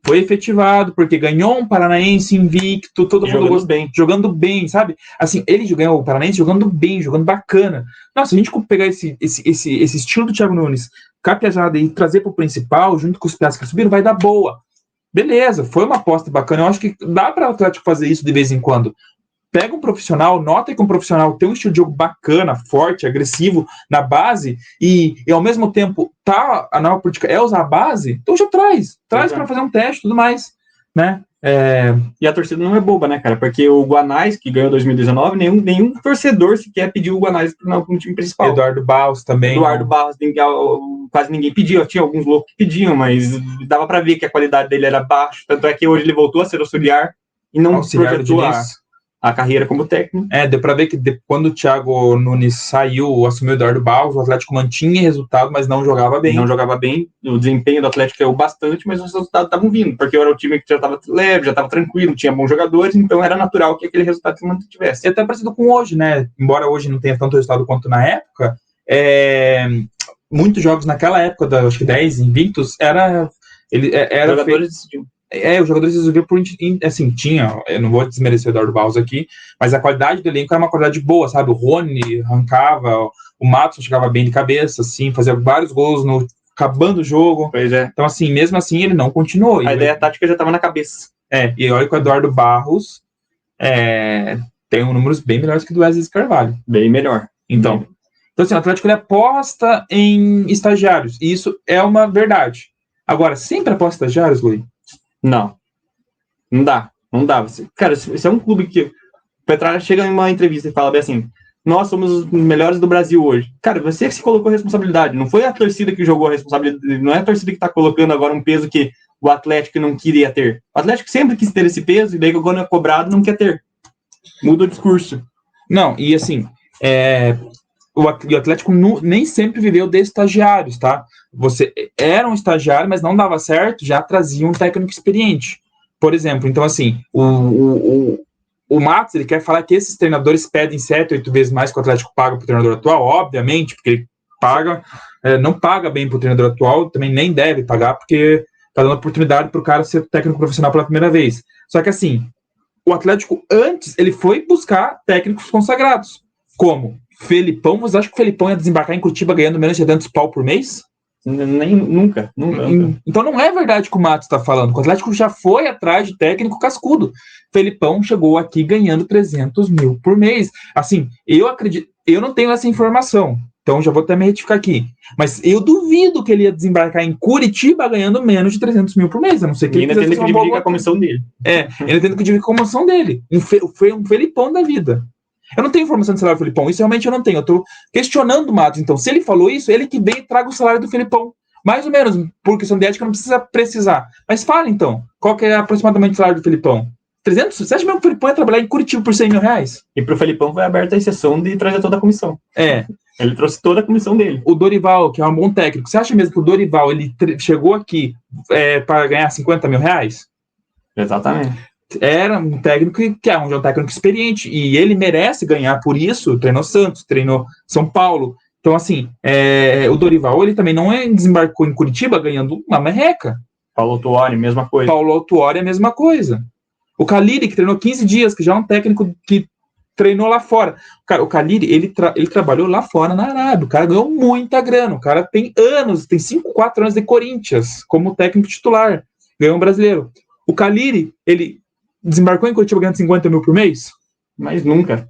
Speaker 1: foi efetivado porque ganhou um Paranaense invicto, todo mundo jogando bem, sabe? Assim, ele ganhou o Paranaense jogando bem, jogando bacana. Nossa, se a gente pegar esse estilo do Thiago Nunes, capiazada e trazer para o principal, junto com os piadas que subiram, vai dar boa. Beleza, foi uma aposta bacana. Eu acho que dá para o Atlético fazer isso de vez em quando. Pega um profissional, nota que um profissional tem um estilo de jogo bacana, forte, agressivo na base e ao mesmo tempo a nova política é usar a base, então já traz para fazer um teste e tudo mais, né?
Speaker 2: E a torcida não é boba, né, cara? Porque o Guanais, que ganhou 2019, nenhum torcedor sequer pediu o Guanais no time principal.
Speaker 1: Eduardo Barros também.
Speaker 2: Eduardo Barros, quase ninguém pediu. Tinha alguns loucos que pediam, mas dava para ver que a qualidade dele era baixa. Tanto é que hoje ele voltou a ser auxiliar e não projetou a carreira como técnico.
Speaker 1: Deu pra ver que quando o Thiago Nunes saiu, assumiu o Eduardo Barros, o Atlético mantinha resultado, mas não jogava bem.
Speaker 2: Não jogava bem, o desempenho do Atlético caiu bastante, mas os resultados estavam vindo, porque era o time que já estava leve, já estava tranquilo, tinha bons jogadores, então era natural que aquele resultado se mantivesse.
Speaker 1: E até parecido com hoje, né? Embora hoje não tenha tanto resultado quanto na época, muitos jogos naquela época, acho que 10 invictos, era
Speaker 2: jogadores decidiam.
Speaker 1: Os jogadores resolviam por, assim, eu não vou desmerecer o Eduardo Barros aqui, mas a qualidade do elenco era uma qualidade boa, sabe? O Rony arrancava, o Matos chegava bem de cabeça, assim, fazia vários gols acabando o jogo.
Speaker 2: Pois é.
Speaker 1: Então, assim, mesmo assim, ele não continuou.
Speaker 2: A ideia tática já estava na cabeça.
Speaker 1: E olha que o Eduardo Barros tem números bem melhores que o do Wesley Carvalho.
Speaker 2: Bem melhor.
Speaker 1: Então assim, o Atlético ele aposta em estagiários, e isso é uma verdade. Agora, sempre aposta em estagiários, Luiz?
Speaker 2: Não dá. Cara, se é um clube que o Petralha chega em uma entrevista e fala bem assim, nós somos os melhores do Brasil hoje. Cara, você que se colocou a responsabilidade, não foi a torcida que jogou a responsabilidade, não é a torcida que está colocando agora um peso que o Atlético não queria ter. O Atlético sempre quis ter esse peso, e daí quando é cobrado, não quer ter. Muda o discurso.
Speaker 1: Não, e assim, o Atlético nem sempre viveu de estagiários, tá? Você era um estagiário, mas não dava certo, já trazia um técnico experiente. Por exemplo, então assim, o Matos, ele quer falar que esses treinadores pedem 7, 8 vezes mais que o Atlético paga pro treinador atual, obviamente, porque ele não paga bem pro treinador atual, também nem deve pagar, porque tá dando oportunidade pro cara ser técnico profissional pela primeira vez. Só que assim, o Atlético antes, ele foi buscar técnicos consagrados, como Felipão. Você acha que o Felipão ia desembarcar em Curitiba ganhando menos de 200 pau por mês?
Speaker 2: Nunca.
Speaker 1: Então não é verdade que o Matos está falando. O Atlético já foi atrás de técnico cascudo. Felipão chegou aqui ganhando 300 mil por mês. Assim, eu acredito, eu não tenho essa informação, então já vou até me retificar aqui. Mas eu duvido que ele ia desembarcar em Curitiba ganhando menos de 300 mil por mês. A não ser que
Speaker 2: ele ainda tendo que dividir a comissão dele.
Speaker 1: Ele tendo que dividir a comissão dele. Foi um Felipão da vida. Eu não tenho informação do salário do Felipão, isso realmente eu não tenho. Eu tô questionando o Matos, então. Se ele falou isso, ele que vem e traga o salário do Felipão. Mais ou menos, por questão de ética, não precisa precisar. Mas fala, então, qual que é aproximadamente o salário do Felipão? 300? Você acha mesmo que o Felipão ia trabalhar em Curitiba por 100 mil reais?
Speaker 2: E pro Felipão foi aberta a exceção de trazer toda a comissão. Ele trouxe toda a comissão dele.
Speaker 1: O Dorival, que é um bom técnico, você acha mesmo que o Dorival ele chegou aqui para ganhar 50 mil reais?
Speaker 2: Exatamente.
Speaker 1: Era um técnico que é um técnico experiente, e ele merece ganhar por isso. Treinou Santos, treinou São Paulo. Então, assim, o Dorival, ele também não desembarcou em Curitiba ganhando uma merreca.
Speaker 2: Paulo Autuori, mesma coisa.
Speaker 1: Paulo Autuori, a mesma coisa. O Caliri, que treinou 15 dias, que já é um técnico que treinou lá fora. O Caliri, ele trabalhou lá fora na Arábia. O cara ganhou muita grana. O cara tem 4 anos de Corinthians como técnico titular. Ganhou um brasileiro. O Caliri, ele desembarcou em Curitiba ganhando 50 mil por mês?
Speaker 2: Mas nunca.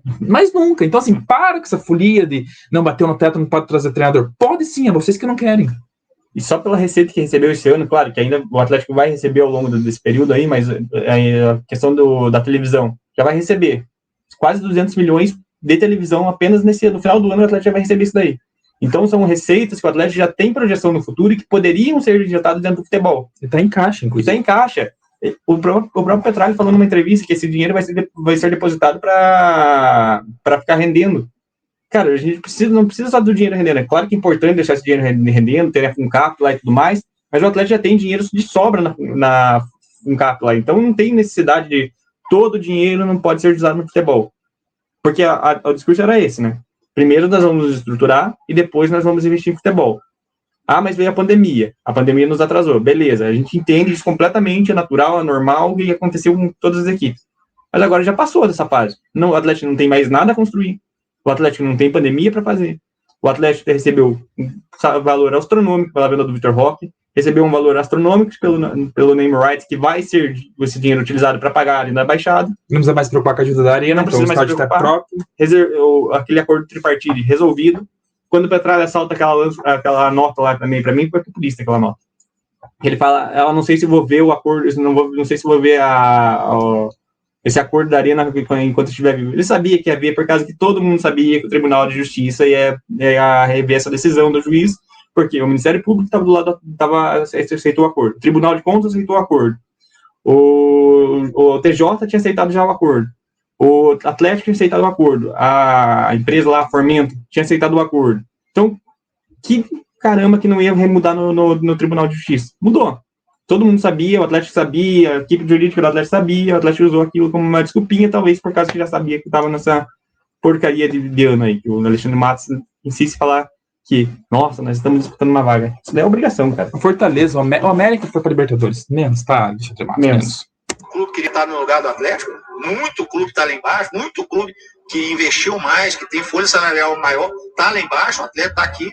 Speaker 1: Então, assim, para com essa folia de não bater no teto, não pode trazer treinador. Pode sim, é vocês que não querem.
Speaker 2: E só pela receita que recebeu esse ano, claro, que ainda o Atlético vai receber ao longo desse período aí, mas a questão da televisão, já vai receber quase 200 milhões de televisão apenas no final do ano o Atlético já vai receber isso daí. Então são receitas que o Atlético já tem projeção no futuro e que poderiam ser injetadas dentro do futebol.
Speaker 1: E tá em caixa, inclusive.
Speaker 2: Está em caixa. O próprio Petralha falou numa entrevista que esse dinheiro vai ser depositado para ficar rendendo. Cara, a gente não precisa só do dinheiro rendendo. É claro que é importante deixar esse dinheiro rendendo, ter a FUNCAP lá e tudo mais, mas o Atlético já tem dinheiro de sobra na FUNCAP lá. Então não tem necessidade de todo o dinheiro não pode ser usado no futebol. Porque o discurso era esse, né? Primeiro nós vamos estruturar e depois nós vamos investir em futebol. Ah, mas veio a pandemia nos atrasou. Beleza, a gente entende isso completamente, é natural, é normal e aconteceu com todas as equipes. Mas agora já passou dessa fase. O Atlético não tem mais nada a construir. O Atlético não tem pandemia para fazer. O Atlético recebeu um valor astronômico pela venda do Vitor Roque, recebeu um valor astronômico pelo name rights, que vai ser esse dinheiro utilizado para pagar ali na Baixada.
Speaker 1: Não precisa mais se preocupar com a ajuda da Arena,
Speaker 2: não precisa mais se preocupar. Aquele acordo tripartite resolvido. Quando o Petralha salta aquela nota lá também, para mim foi populista aquela nota. Ele fala, ela não sei se vou ver o acordo, não sei se vou ver esse acordo da Arena enquanto estiver vivo. Ele sabia que ia ver, por causa que todo mundo sabia que o Tribunal de Justiça ia rever essa decisão do juiz, porque o Ministério Público estava do lado, aceitou o acordo. O Tribunal de Contas aceitou o acordo. O TJ tinha aceitado já o acordo. O Atlético tinha aceitado o acordo. A empresa lá, a Formento, tinha aceitado o acordo. Então, que caramba que não ia mudar no Tribunal de Justiça. Mudou. Todo mundo sabia, o Atlético sabia, a equipe jurídica do Atlético sabia, o Atlético usou aquilo como uma desculpinha, talvez por causa que já sabia que estava nessa porcaria de ano aí, que o Alexandre Matos insiste em falar que, nossa, nós estamos disputando uma vaga. Isso daí é obrigação, cara.
Speaker 1: O Fortaleza, o América foi para Libertadores. Menos, tá, Alexandre Matos? Menos.
Speaker 3: O clube queria estar no lugar do Atlético, muito clube está lá embaixo, muito clube que investiu mais, que tem folha salarial maior, está lá embaixo, o Atlético está aqui.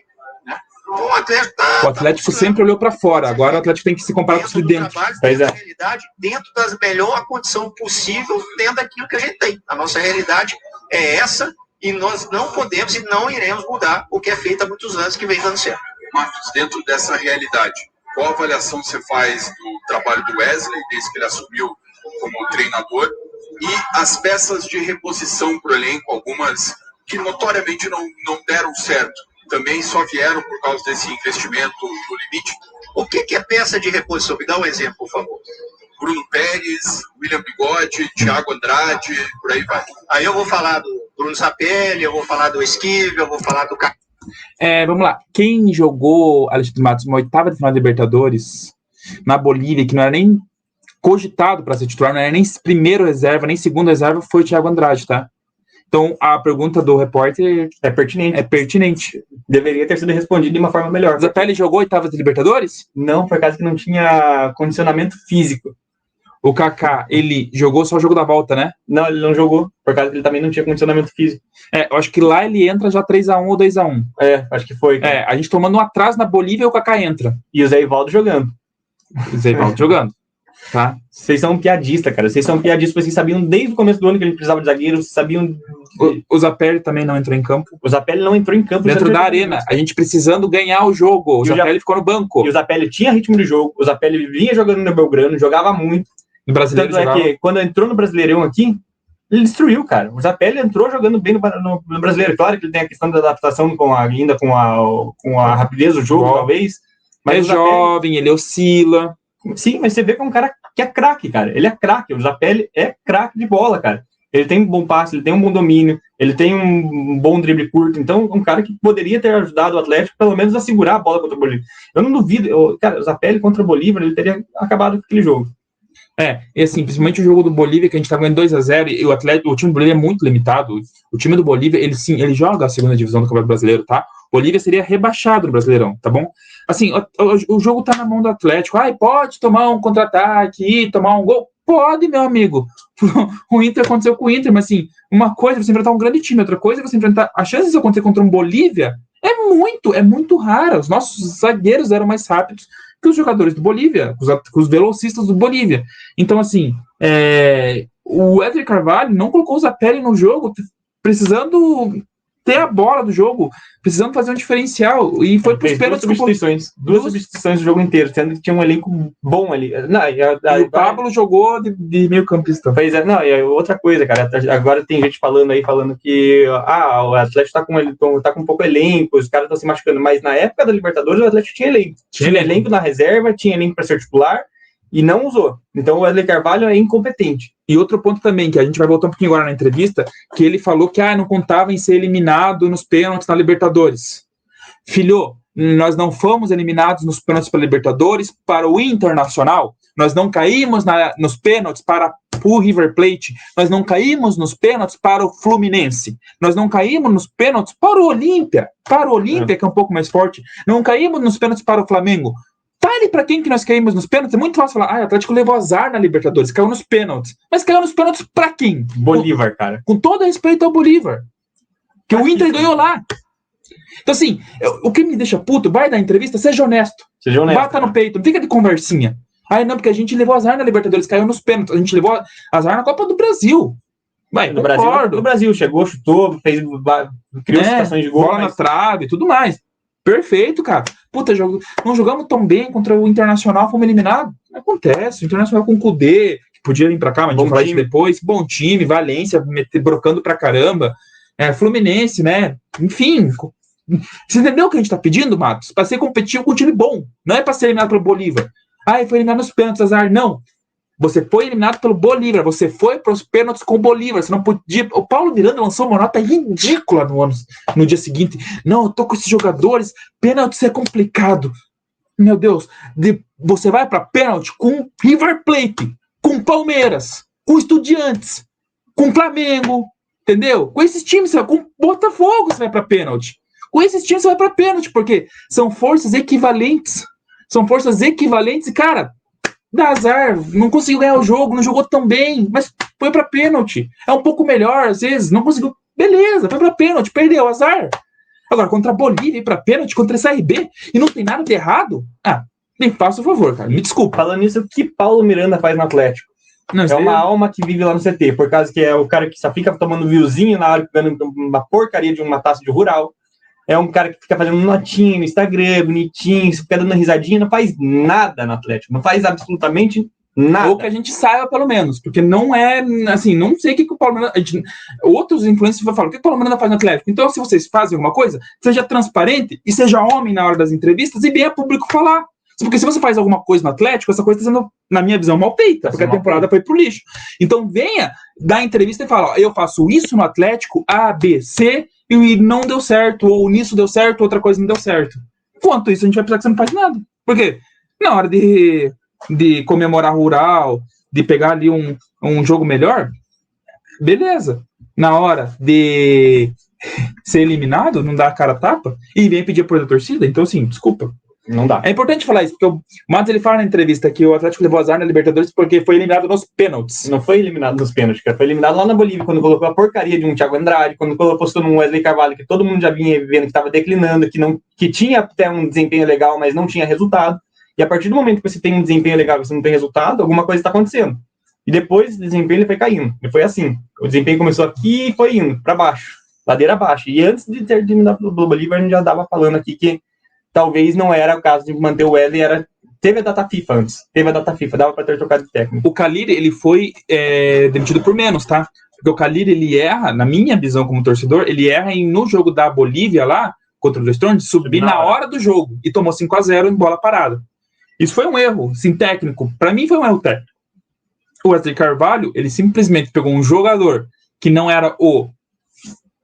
Speaker 3: Então,
Speaker 1: o Atlético sempre olhou para fora, agora o Atlético tem que se comparar com os de dentro.
Speaker 3: Realidade, dentro da melhor condição possível, dentro daquilo que a gente tem. A nossa realidade é essa e nós não podemos e não iremos mudar o que é feito há muitos anos que vem dando certo.
Speaker 4: Marcos, dentro dessa realidade, qual avaliação você faz do trabalho do Wesley, desde que ele assumiu como treinador, e as peças de reposição para o elenco, algumas que notoriamente não deram certo? Também só vieram por causa desse investimento no limite.
Speaker 3: O que é peça de reposição? Me dá um exemplo, por favor.
Speaker 4: Bruno Pérez, William Bigode, Thiago Andrade, por aí vai.
Speaker 3: Aí eu vou falar do Bruno Sapelli, eu vou falar do Esquivel, eu vou falar do...
Speaker 1: Vamos lá. Quem jogou, Alexandre Matos, uma oitava de final da Libertadores na Bolívia, que não era nem cogitado para ser titular, não era nem primeiro reserva, nem segundo reserva, foi o Thiago Andrade, tá? Então, a pergunta do repórter
Speaker 2: é pertinente.
Speaker 1: É pertinente.
Speaker 2: Deveria ter sido respondido de uma forma melhor.
Speaker 1: O Zapelli jogou oitava de Libertadores?
Speaker 2: Não, por causa que não tinha condicionamento físico.
Speaker 1: O Kaká, ele jogou só o jogo da volta, né?
Speaker 2: Não, ele não jogou, por causa que ele também não tinha condicionamento físico.
Speaker 1: Eu acho que lá ele entra já 3-1 ou 2-1.
Speaker 2: Acho que foi.
Speaker 1: A gente tomando um atraso na Bolívia e o Kaká entra.
Speaker 2: E o Zé Ivaldo jogando.
Speaker 1: Jogando. Tá?
Speaker 2: Vocês são piadistas, cara. Vocês são piadistas, vocês sabiam desde o começo do ano que ele precisava de zagueiro, vocês sabiam...
Speaker 1: O Zapelli também não entrou em campo.
Speaker 2: O Zapelli não entrou em campo.
Speaker 1: Dentro da arena. A gente precisando ganhar o jogo. O Zapelli ficou no banco.
Speaker 2: E o Zapelli tinha ritmo de jogo. O Zapelli vinha jogando no Belgrano, jogava muito.
Speaker 1: No Brasileiro
Speaker 2: Tanto é que quando entrou no Brasileirão aqui, ele destruiu, cara. O Zapelli entrou jogando bem no Brasileiro. Claro que ele tem a questão da adaptação com a rapidez do jogo, talvez. Mas
Speaker 1: é jovem, ele oscila.
Speaker 2: Sim, mas você vê que é um cara que é craque, cara. Ele é craque. O Zapelli é craque de bola, cara. Ele tem um bom passe, ele tem um bom domínio, ele tem um bom drible curto. Então, um cara que poderia ter ajudado o Atlético, pelo menos, a segurar a bola contra o Bolívar. Eu não duvido. Cara, o Zapelli contra o Bolívar, ele teria acabado com aquele jogo.
Speaker 1: E assim, principalmente o jogo do Bolívia, que a gente tá ganhando 2-0, e o time do Bolívia é muito limitado. O time do Bolívia, ele joga a segunda divisão do Campeonato Brasileiro, tá? O Bolívia seria rebaixado no Brasileirão, tá bom? Assim, o jogo tá na mão do Atlético. Pode tomar um contra-ataque e tomar um gol? Pode, meu amigo. O Inter aconteceu com o Inter, mas assim, uma coisa é você enfrentar um grande time, outra coisa é você enfrentar... A chance de isso acontecer contra um Bolívia é muito rara. Os nossos zagueiros eram mais rápidos que os jogadores do Bolívia, os velocistas do Bolívia. Então, assim, o Wesley Carvalho não colocou o Zapelli no jogo, precisando ter a bola do jogo, precisando fazer um diferencial, e foi pros pênaltis.
Speaker 2: Duas substituições do jogo inteiro, sendo que tinha um elenco bom ali.
Speaker 1: E o Pablo jogou de meio campista.
Speaker 2: E outra coisa, cara, agora tem gente falando que o Atlético tá com um pouco elenco, os caras estão se machucando, mas na época da Libertadores o Atlético tinha elenco. Tinha elenco na reserva, tinha elenco para ser titular, e não usou. Então o Wesley Carvalho é incompetente.
Speaker 1: E outro ponto também, que a gente vai voltar um pouquinho agora na entrevista, que ele falou que não contava em ser eliminado nos pênaltis na Libertadores. Filho, nós não fomos eliminados nos pênaltis para a Libertadores para o Internacional, nós não caímos nos pênaltis para o River Plate, nós não caímos nos pênaltis para o Fluminense, nós não caímos nos pênaltis para o Olímpia, que é um pouco mais forte, não caímos nos pênaltis para o Flamengo. Fale pra quem que nós caímos nos pênaltis. É muito fácil falar, o Atlético levou azar na Libertadores, caiu nos pênaltis. Mas caiu nos pênaltis pra quem?
Speaker 2: Bolívar, cara.
Speaker 1: Com todo respeito ao Bolívar. Que o Inter ganhou lá. Então, assim, o que me deixa puto, vai dar entrevista, seja honesto. Bata no peito, não fica de conversinha. Não, porque a gente levou azar na Libertadores, caiu nos pênaltis. A gente levou azar na Copa do Brasil.
Speaker 2: No Brasil, chegou, chutou, criou situações de gol.
Speaker 1: Bola na trave, tudo mais. Perfeito, cara. Puta, não jogamos tão bem contra o Internacional, fomos eliminados. Acontece, o Internacional com o Kudê, que podia vir pra cá, mas a gente vai falar isso depois. Bom time, Valência, brocando pra caramba. Fluminense, né? Enfim. Você entendeu o que a gente tá pedindo, Matos? Pra ser competitivo com um time bom. Não é pra ser eliminado pelo Bolívar. Foi eliminado nos pênaltis, azar. Não. Você foi eliminado pelo Bolívar, você foi para os pênaltis com o Bolívar, você não podia... O Paulo Miranda lançou uma nota ridícula no dia seguinte. Não, eu tô com esses jogadores, pênaltis é complicado. Meu Deus, você vai para pênalti com River Plate, com Palmeiras, com Estudiantes, com Flamengo, entendeu? Com esses times, com Botafogo você vai para pênalti. Com esses times você vai para pênalti, porque são forças equivalentes. São forças equivalentes e, cara, dá azar, não conseguiu ganhar o jogo, não jogou tão bem, mas foi pra pênalti. É um pouco melhor, às vezes, não conseguiu. Beleza, foi pra pênalti, perdeu, azar. Agora, contra a Bolívia e pra pênalti, contra esse RB, e não tem nada de errado, me faça o favor, cara, me desculpa.
Speaker 2: Falando nisso, o que Paulo Miranda faz no Atlético?
Speaker 1: Não,
Speaker 2: é uma alma que vive lá no CT, por causa que é o cara que só fica tomando viewzinho na hora que ganha uma porcaria de uma taça de rural. É um cara que fica fazendo notinha no Instagram, bonitinho, fica dando risadinha, não faz nada no Atlético, não faz absolutamente nada.
Speaker 1: Ou que a gente saiba, pelo menos, porque não é, assim, não sei o que o Paulo Miranda... Outros influencers falam, o que o Paulo Miranda faz no Atlético? Então, se vocês fazem alguma coisa, seja transparente e seja homem na hora das entrevistas e venha público falar. Porque se você faz alguma coisa no Atlético, essa coisa está sendo, na minha visão, mal feita, porque a temporada foi pro lixo. Então, venha dar entrevista e fala, eu faço isso no Atlético, A, B, C... e não deu certo, ou nisso deu certo, outra coisa não deu certo. Enquanto isso, a gente vai precisar que você não faz nada. Por quê? Na hora de comemorar rural, de pegar ali um jogo melhor, beleza. Na hora de ser eliminado, não dá a cara a tapa, e vem pedir apoio da torcida, então assim, desculpa.
Speaker 2: Não dá.
Speaker 1: É importante falar isso, porque o Matos ele fala na entrevista que o Atlético levou azar na Libertadores porque foi eliminado nos pênaltis.
Speaker 2: Não foi eliminado nos pênaltis, cara. Foi eliminado lá na Bolívia, quando colocou a porcaria de um Thiago Andrade, quando postou num Wesley Carvalho, que todo mundo já vinha vendo que estava declinando, que tinha até um desempenho legal, mas não tinha resultado. E a partir do momento que você tem um desempenho legal e você não tem resultado, alguma coisa está acontecendo. E depois o desempenho ele foi caindo. E foi assim. O desempenho começou aqui e foi indo para baixo, ladeira abaixo. E antes de ter eliminado pelo Bolívar, a gente já estava falando aqui que talvez não era o caso de manter o Wesley, teve a data FIFA antes, dava para ter trocado de técnico.
Speaker 1: O Calir, ele foi demitido por menos, tá? Porque o Calir, ele erra, na minha visão como torcedor, ele erra no jogo da Bolívia lá, contra o The Storm, subir na hora do jogo, e tomou 5-0 em bola parada. Isso foi um erro, sim, técnico. Para mim foi um erro técnico. O Wesley Carvalho, ele simplesmente pegou um jogador que não era o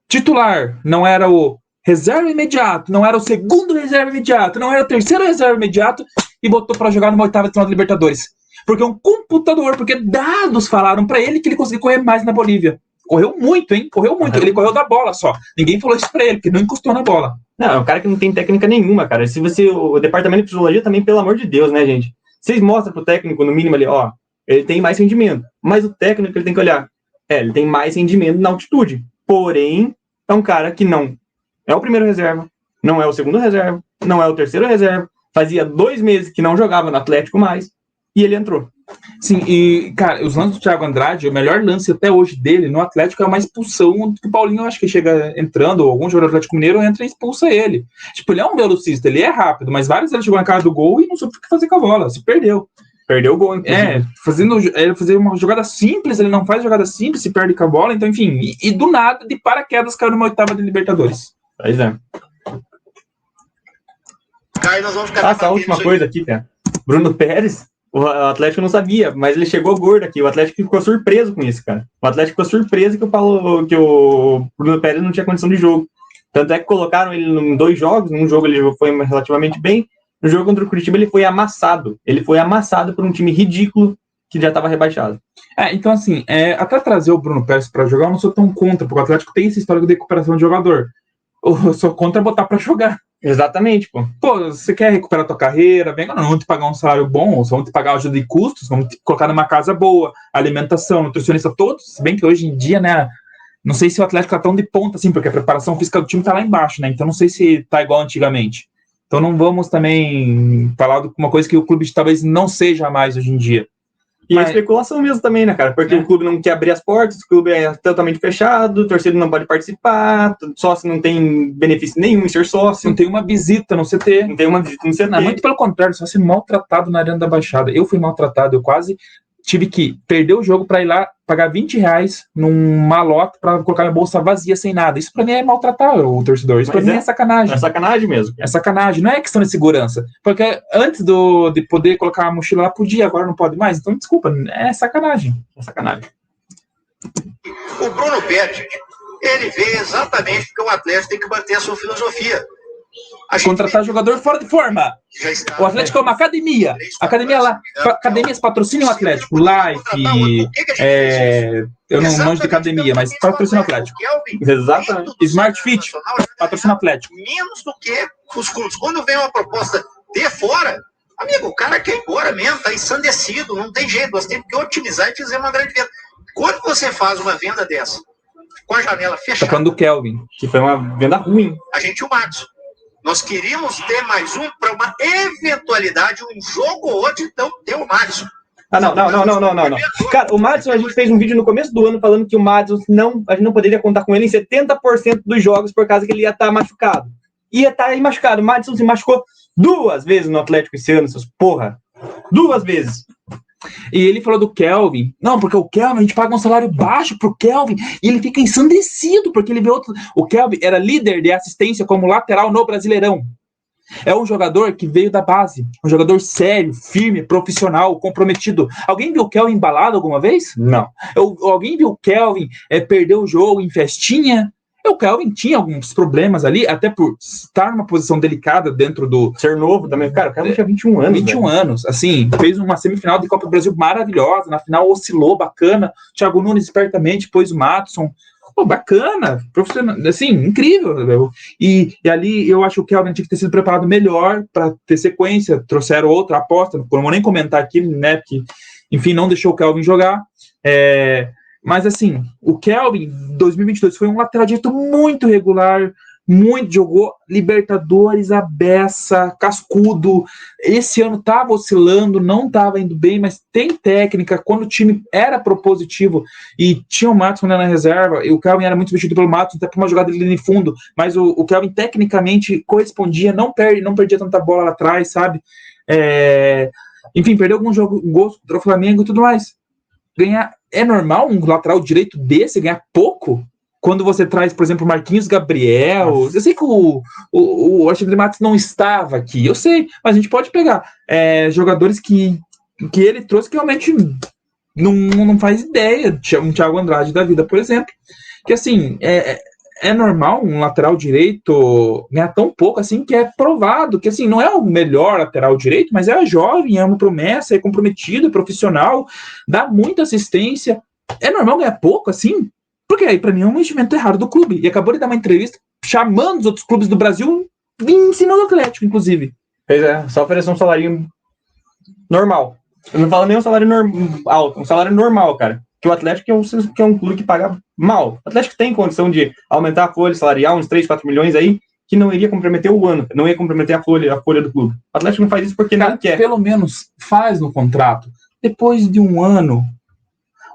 Speaker 1: titular, não era o reserva imediato, não era o segundo reserva imediato, não era o terceiro reserva imediato e botou para jogar numa oitava de final da Libertadores. Porque um computador, porque dados falaram para ele que ele conseguia correr mais na Bolívia. Correu muito, hein? Correu muito. Ele correu da bola só. Ninguém falou isso para ele, porque não encostou na bola.
Speaker 2: Não, é um cara que não tem técnica nenhuma, cara. Se você, o departamento de fisiologia também, pelo amor de Deus, né, gente? Vocês mostram pro técnico, no mínimo, ali, ó, ele tem mais rendimento. Mas o técnico, ele tem que olhar. Ele tem mais rendimento na altitude. Porém, é um cara que não é o primeiro reserva, não é o segundo reserva, não é o terceiro reserva. Fazia 2 meses que não jogava no Atlético mais, e ele entrou.
Speaker 1: Sim, e, cara, os lances do Thiago Andrade, o melhor lance até hoje dele no Atlético é uma expulsão que o Paulinho, acho que chega entrando, ou algum jogador do Atlético Mineiro entra e expulsa ele. Tipo, ele é um velocista, ele é rápido, mas vários vezes ele chegou na cara do gol e não soube o que fazer com a bola, se perdeu. Perdeu o gol, inclusive. Fazer uma jogada simples, ele não faz jogada simples, se perde com a bola, então, enfim, e do nada, de paraquedas, caiu numa oitava de Libertadores.
Speaker 2: Pois é.
Speaker 3: Aí nós vamos ficar
Speaker 2: a última coisa aqui, cara. Bruno Pérez, o Atlético não sabia, mas ele chegou gordo aqui. O Atlético ficou surpreso com isso, cara. O Atlético ficou surpreso que o Bruno Pérez não tinha condição de jogo. Tanto é que colocaram ele em 2 jogos. Num jogo ele foi relativamente bem. No jogo contra o Curitiba ele foi amassado. Ele foi amassado por um time ridículo que já estava rebaixado.
Speaker 1: Então, assim, até trazer o Bruno Pérez para jogar, eu não sou tão contra, porque o Atlético tem esse histórico de recuperação de jogador. Eu sou contra botar para jogar.
Speaker 2: Exatamente, pô.
Speaker 1: Pô, você quer recuperar a tua carreira? Venga, não, vamos te pagar um salário bom, vamos te pagar ajuda de custos, vamos te colocar numa casa boa, alimentação, nutricionista, todos. Se bem que hoje em dia, né, não sei se o Atlético tá tão de ponta assim, porque a preparação física do time tá lá embaixo, né, então não sei se tá igual antigamente. Então não vamos também falar de uma coisa que o clube talvez não seja mais hoje em dia.
Speaker 2: E a especulação mesmo também, né, cara? Porque o clube não quer abrir as portas, o clube é totalmente fechado, o torcedor não pode participar, sócio não tem benefício nenhum em ser sócio.
Speaker 1: Não tem uma visita no CT.
Speaker 2: Não tem uma visita no CT.
Speaker 1: Não, muito pelo contrário, só ser maltratado na Arena da Baixada. Eu fui maltratado, eu quase tive que perder o jogo para ir lá pagar R$20 num malote para colocar minha bolsa vazia sem nada. Isso para mim é maltratar o torcedor. Isso para mim é sacanagem.
Speaker 2: É sacanagem mesmo.
Speaker 1: É sacanagem. Não é questão de segurança. Porque antes de poder colocar a mochila lá, podia, agora não pode mais. Então, desculpa, é sacanagem. É sacanagem.
Speaker 3: O Bruno Petit, ele veio exatamente porque o Atlético tem que manter a sua filosofia.
Speaker 1: Contratar jogador fora de forma. O Atlético é uma academia. Academia lá. Academias patrocinam o Atlético. Life. Eu não manjo de academia, mas patrocina o Atlético.
Speaker 2: Exatamente.
Speaker 1: Smart Fit. Patrocina o Atlético.
Speaker 3: Menos do que os clubes. Quando vem uma proposta de fora, amigo, o cara quer ir embora mesmo, tá ensandecido, não tem jeito. Nós temos que otimizar e fazer uma grande venda. Quando você faz uma venda dessa, com a janela fechada.
Speaker 1: Tá falando do Kelvin,
Speaker 2: que foi uma venda ruim.
Speaker 3: A gente o Matos. Nós queríamos ter mais um para uma eventualidade, um jogo ou outro, então ter o Madison.
Speaker 2: Não. Cara, o Madison, a gente fez um vídeo no começo do ano falando que o Madison a gente não poderia contar com ele em 70% dos jogos por causa que ele ia estar machucado. Ia estar aí machucado. O Madison se machucou 2 vezes no Atlético esse ano, seus porra. 2 vezes.
Speaker 1: E ele falou do Kelvin. Não, porque o Kelvin, a gente paga um salário baixo pro Kelvin e ele fica ensandecido, porque ele vê outro. O Kelvin era líder de assistência como lateral no Brasileirão. É um jogador que veio da base. Um jogador sério, firme, profissional, comprometido. Alguém viu o Kelvin embalado alguma vez?
Speaker 2: Não.
Speaker 1: Alguém viu o Kelvin perder o jogo em festinha? O Kelvin tinha alguns problemas ali, até por estar numa posição delicada dentro do...
Speaker 2: Ser novo também. Cara, o Kelvin tinha 21 anos.
Speaker 1: 21 anos, assim, fez uma semifinal de Copa do Brasil maravilhosa, na final oscilou, bacana. Thiago Nunes espertamente, pôs o Madison. Pô, bacana, profissional, assim, incrível. E ali eu acho que o Kelvin tinha que ter sido preparado melhor para ter sequência. Trouxeram outra aposta, não vou nem comentar aqui, né, porque, enfim, não deixou o Kelvin jogar. Mas, assim, o Kelvin, 2022, foi um lateral direito muito regular, jogou Libertadores, a beça, cascudo. Esse ano estava oscilando, não estava indo bem, mas tem técnica. Quando o time era propositivo e tinha o Matos na reserva, e o Kelvin era muito substituído pelo Matos, até por uma jogada ali no fundo, mas o Kelvin tecnicamente correspondia, não perdia tanta bola lá atrás, sabe? Enfim, perdeu algum jogo, um gol contra o Flamengo e tudo mais. É normal um lateral direito desse ganhar pouco? Quando você traz, por exemplo, Marquinhos Gabriel... Eu sei que o Alexandre Matos não estava aqui, eu sei, mas a gente pode pegar jogadores que ele trouxe que realmente não faz ideia. Um Thiago Andrade da vida, por exemplo, que assim, é normal um lateral direito ganhar tão pouco assim, que é provado, que assim, não é o melhor lateral direito, mas é jovem, é uma promessa, é comprometido, é profissional, dá muita assistência. É normal ganhar pouco assim? Porque aí, pra mim, é um investimento errado do clube. E acabou de dar uma entrevista chamando os outros clubes do Brasil em cima do Atlético, inclusive.
Speaker 2: Pois é, só oferecer um salário normal. Eu não falo nem um salário alto, um salário normal, cara. Que o Atlético é um clube que paga mal. O Atlético tem condição de aumentar a folha salarial, uns 3, 4 milhões aí, que não iria comprometer o ano, não ia comprometer a folha do clube. O Atlético não faz isso porque não quer.
Speaker 1: Pelo menos faz no contrato. Depois de um ano,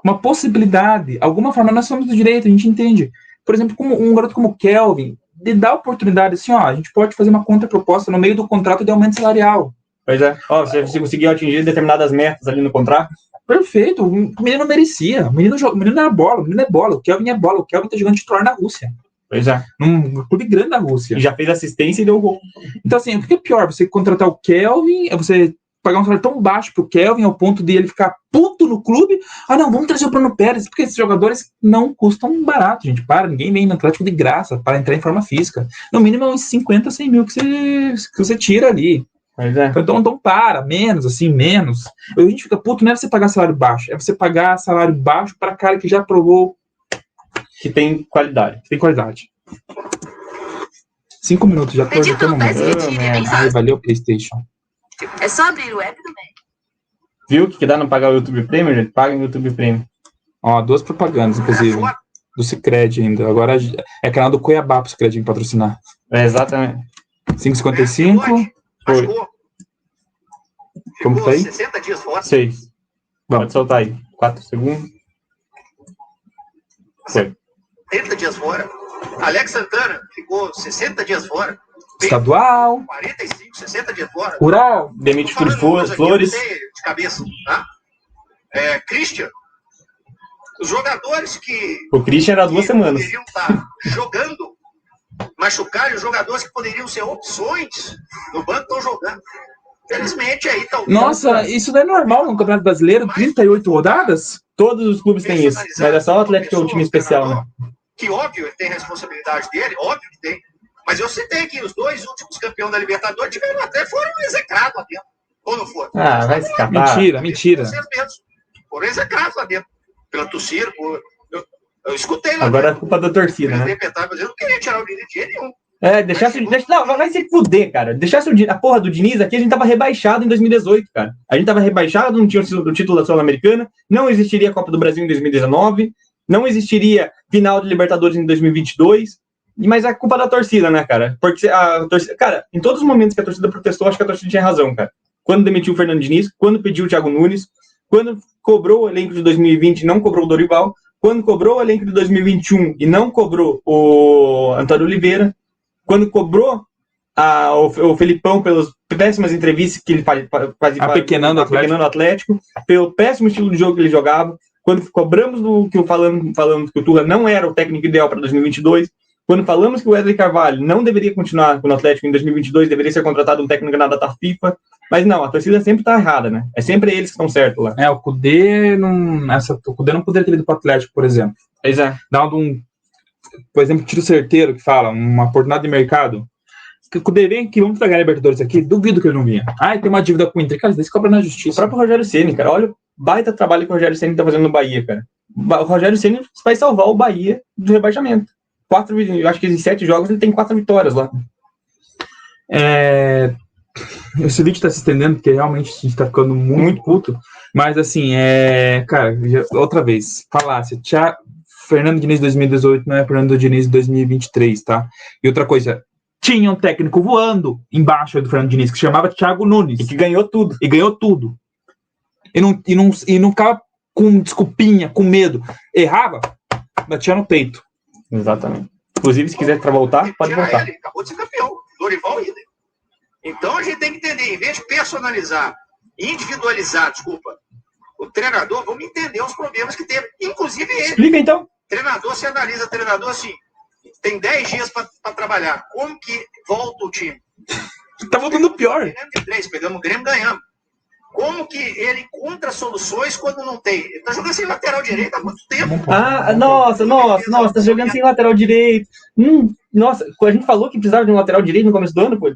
Speaker 1: uma possibilidade, alguma forma, nós somos do direito, a gente entende. Por exemplo, como um garoto como o Kelvin, de dar oportunidade assim, a gente pode fazer uma contraproposta no meio do contrato de aumento salarial.
Speaker 2: Pois é, você conseguiu atingir determinadas metas ali no contrato.
Speaker 1: Perfeito, o menino merecia, o menino era bola, o menino é bola, o Kelvin é bola, o Kelvin tá jogando titular na Rússia.
Speaker 2: Pois é.
Speaker 1: Num clube grande da Rússia.
Speaker 2: E já fez assistência e deu gol.
Speaker 1: Então assim, o que é pior, você contratar o Kelvin, você pagar um salário tão baixo pro Kelvin ao ponto de ele ficar puto no clube. Não, vamos trazer o Bruno Pérez, porque esses jogadores não custam barato, gente. Ninguém vem no Atlético de graça para entrar em forma física. No mínimo uns 50, 100 mil que você tira ali.
Speaker 2: Pois é.
Speaker 1: Então menos. A gente fica puto, não é você pagar salário baixo, é você pagar salário baixo para cara que já provou
Speaker 2: que tem qualidade.
Speaker 1: 5 minutos, já tô no mundo. Valeu, PlayStation.
Speaker 5: É só abrir o app do Mac.
Speaker 2: Viu o que dá não pagar o YouTube Premium, gente? Paga o YouTube Premium.
Speaker 1: 2 propagandas, inclusive. Do Cicred ainda. Agora é canal do Cuiabá pro Cicred me patrocinar.
Speaker 2: Exatamente.
Speaker 1: 5,55. Foi. Como que tá aí?
Speaker 3: 60 dias fora.
Speaker 2: 6. Pode soltar aí. 4 segundos. Foi.
Speaker 3: 30 dias fora. Alex Santana ficou 60 dias fora.
Speaker 1: Estadual.
Speaker 3: 45, 60 dias fora.
Speaker 1: Rural.
Speaker 2: Demite Flores.
Speaker 3: De cabeça, tá? Christian, os jogadores que...
Speaker 2: O Christian era 2 semanas.
Speaker 3: Poderiam estar jogando, machucaram, os jogadores que poderiam ser opções no banco estão jogando. Infelizmente, aí tá o...
Speaker 1: Nossa, isso não é normal no Campeonato Brasileiro? 38 rodadas?
Speaker 2: Todos os clubes têm isso, mas é só o Atlético que é um time especial, né?
Speaker 3: Que óbvio, ele tem responsabilidade dele, óbvio que tem. Mas eu citei que os 2 últimos campeões da Libertadores tiveram até, foram execrados lá dentro. Ou não foram?
Speaker 2: Ah, vai escapar.
Speaker 1: Mentira.
Speaker 3: Vocês mesmos. Foram execrados lá dentro. Pela torcida, eu escutei lá.
Speaker 2: Agora é culpa da torcida, né?
Speaker 3: Mas eu não queria tirar o Diniz de jeito nenhum.
Speaker 2: Não, vai se fuder, cara. Deixasse a porra do Diniz aqui, a gente tava rebaixado em 2018, cara. A gente tava rebaixado, não tinha o título da Sul-Americana, não existiria a Copa do Brasil em 2019, não existiria final de Libertadores em 2022, mas é culpa da torcida, né, cara? Porque a torcida, cara, em todos os momentos que a torcida protestou, acho que a torcida tinha razão, cara. Quando demitiu o Fernando Diniz, quando pediu o Thiago Nunes, quando cobrou o elenco de 2020 e não cobrou o Dorival, quando cobrou o elenco de 2021 e não cobrou o Antônio Oliveira, quando cobrou o Felipão pelas péssimas entrevistas que ele fazia
Speaker 1: apequenando
Speaker 2: o Atlético, pelo péssimo estilo de jogo que ele jogava, quando cobramos falamos que o Turra não era o técnico ideal para 2022, quando falamos que o Wesley Carvalho não deveria continuar com o Atlético em 2022, deveria ser contratado um técnico na data FIFA, mas não, a torcida sempre está errada, né? É sempre eles que estão certos lá.
Speaker 1: O Cudê o Cudê não poderia ter ido para o Atlético, por exemplo. Dando por exemplo, tiro certeiro que fala, uma oportunidade de mercado. O Cudê vem aqui, vamos tragar Libertadores aqui, duvido que ele não vinha. Tem uma dívida com o Inter, cara, isso cobra na justiça.
Speaker 2: O próprio Rogério Ceni, cara, olha o baita trabalho que o Rogério Ceni tá fazendo no Bahia, cara. O Rogério Ceni vai salvar o Bahia do rebaixamento. Eu acho que em 7 jogos ele tem 4 vitórias lá.
Speaker 1: Esse vídeo tá se estendendo, porque realmente a gente tá ficando muito puto. Mas assim, cara, outra vez, falácia. Fernando Diniz 2018 não é Fernando Diniz 2023, tá? E outra coisa, tinha um técnico voando embaixo do Fernando Diniz, que chamava Thiago Nunes.
Speaker 2: E que ganhou tudo.
Speaker 1: E não ficava com desculpinha, com medo. Errava, batia no peito.
Speaker 2: Exatamente. Inclusive, se quiser voltar, pode voltar.
Speaker 3: Ele acabou de ser campeão. Dorival e Idem. Então a gente tem que entender, em vez de personalizar, individualizar, o treinador, vamos entender os problemas que teve, inclusive ele.
Speaker 2: Explica então.
Speaker 3: Treinador, se analisa treinador assim, tem 10 dias para trabalhar. Como que volta o time?
Speaker 1: Tá voltando pior.
Speaker 3: Pegamos o Grêmio, ganhamos. Como que ele encontra soluções quando não tem? Ele tá jogando sem lateral direito há muito tempo.
Speaker 2: Nossa, tá jogando sem lateral direito. Nossa, a gente falou que precisava de um lateral direito no começo do ano, pô.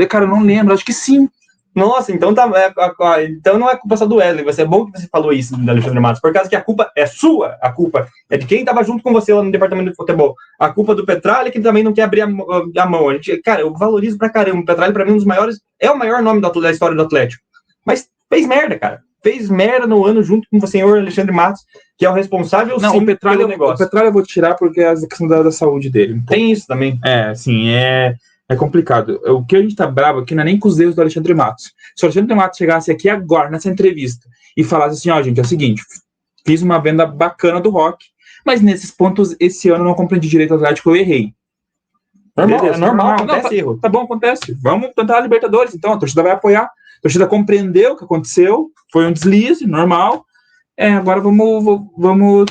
Speaker 1: Cara, eu não lembro, acho que sim.
Speaker 2: Nossa, então então não é culpa só do Wesley. Vai ser bom que você falou isso, Alexandre Matos, por causa que a culpa é sua, a culpa é de quem estava junto com você lá no departamento de futebol. A culpa do Petralha, que também não quer abrir a mão. Cara, eu valorizo pra caramba. O Petralha, pra mim, é o maior nome da história do Atlético. Mas fez merda, cara. Fez merda no ano junto com o senhor Alexandre Matos, que é o responsável pelo negócio.
Speaker 1: O Petralha eu vou tirar porque é a questão da saúde dele.
Speaker 2: Tem isso também.
Speaker 1: É complicado. O que a gente tá bravo aqui não é nem com os erros do Alexandre Matos. Se o Alexandre Matos chegasse aqui agora, nessa entrevista, e falasse assim, gente, é o seguinte, fiz uma venda bacana do Rock, mas nesses pontos, esse ano eu não compreendi direito o Atlético, eu errei.
Speaker 2: Normal, acontece erro.
Speaker 1: Tá bom, acontece. Vamos tentar a Libertadores, então, a torcida vai apoiar. A torcida compreendeu o que aconteceu, foi um deslize, normal. Agora vamos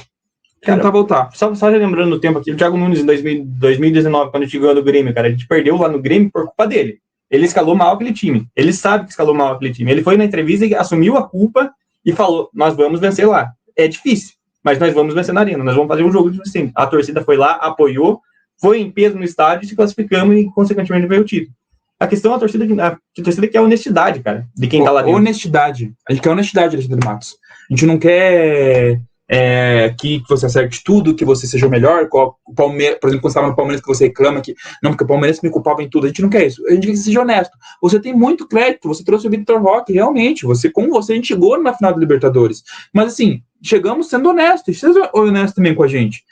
Speaker 1: tentar voltar.
Speaker 2: Só lembrando do tempo aqui, o Thiago Nunes em 2019, quando a gente ganhou do Grêmio, cara, a gente perdeu lá no Grêmio por culpa dele. Ele escalou mal aquele time. Ele sabe que escalou mal aquele time. Ele foi na entrevista e assumiu a culpa e falou, nós vamos vencer lá. É difícil, mas nós vamos vencer na arena, nós vamos fazer um jogo difícil. A torcida foi lá, apoiou, foi em peso no estádio, se classificamos e, consequentemente, veio o título. A questão é a torcida que é honestidade, cara, de quem tá lá dentro.
Speaker 1: Honestidade. A gente quer honestidade, Alexandre Matos. A gente não quer que você acerte tudo, que você seja o melhor. O Palmeiras, por exemplo, quando você estava no Palmeiras, que você reclama que não, porque o Palmeiras me culpava em tudo. A gente não quer isso. A gente quer que você seja honesto. Você tem muito crédito. Você trouxe o Vitor Roque, realmente. Com você, a gente chegou na final da Libertadores. Mas, assim, chegamos sendo honestos. Seja honesto também com a gente.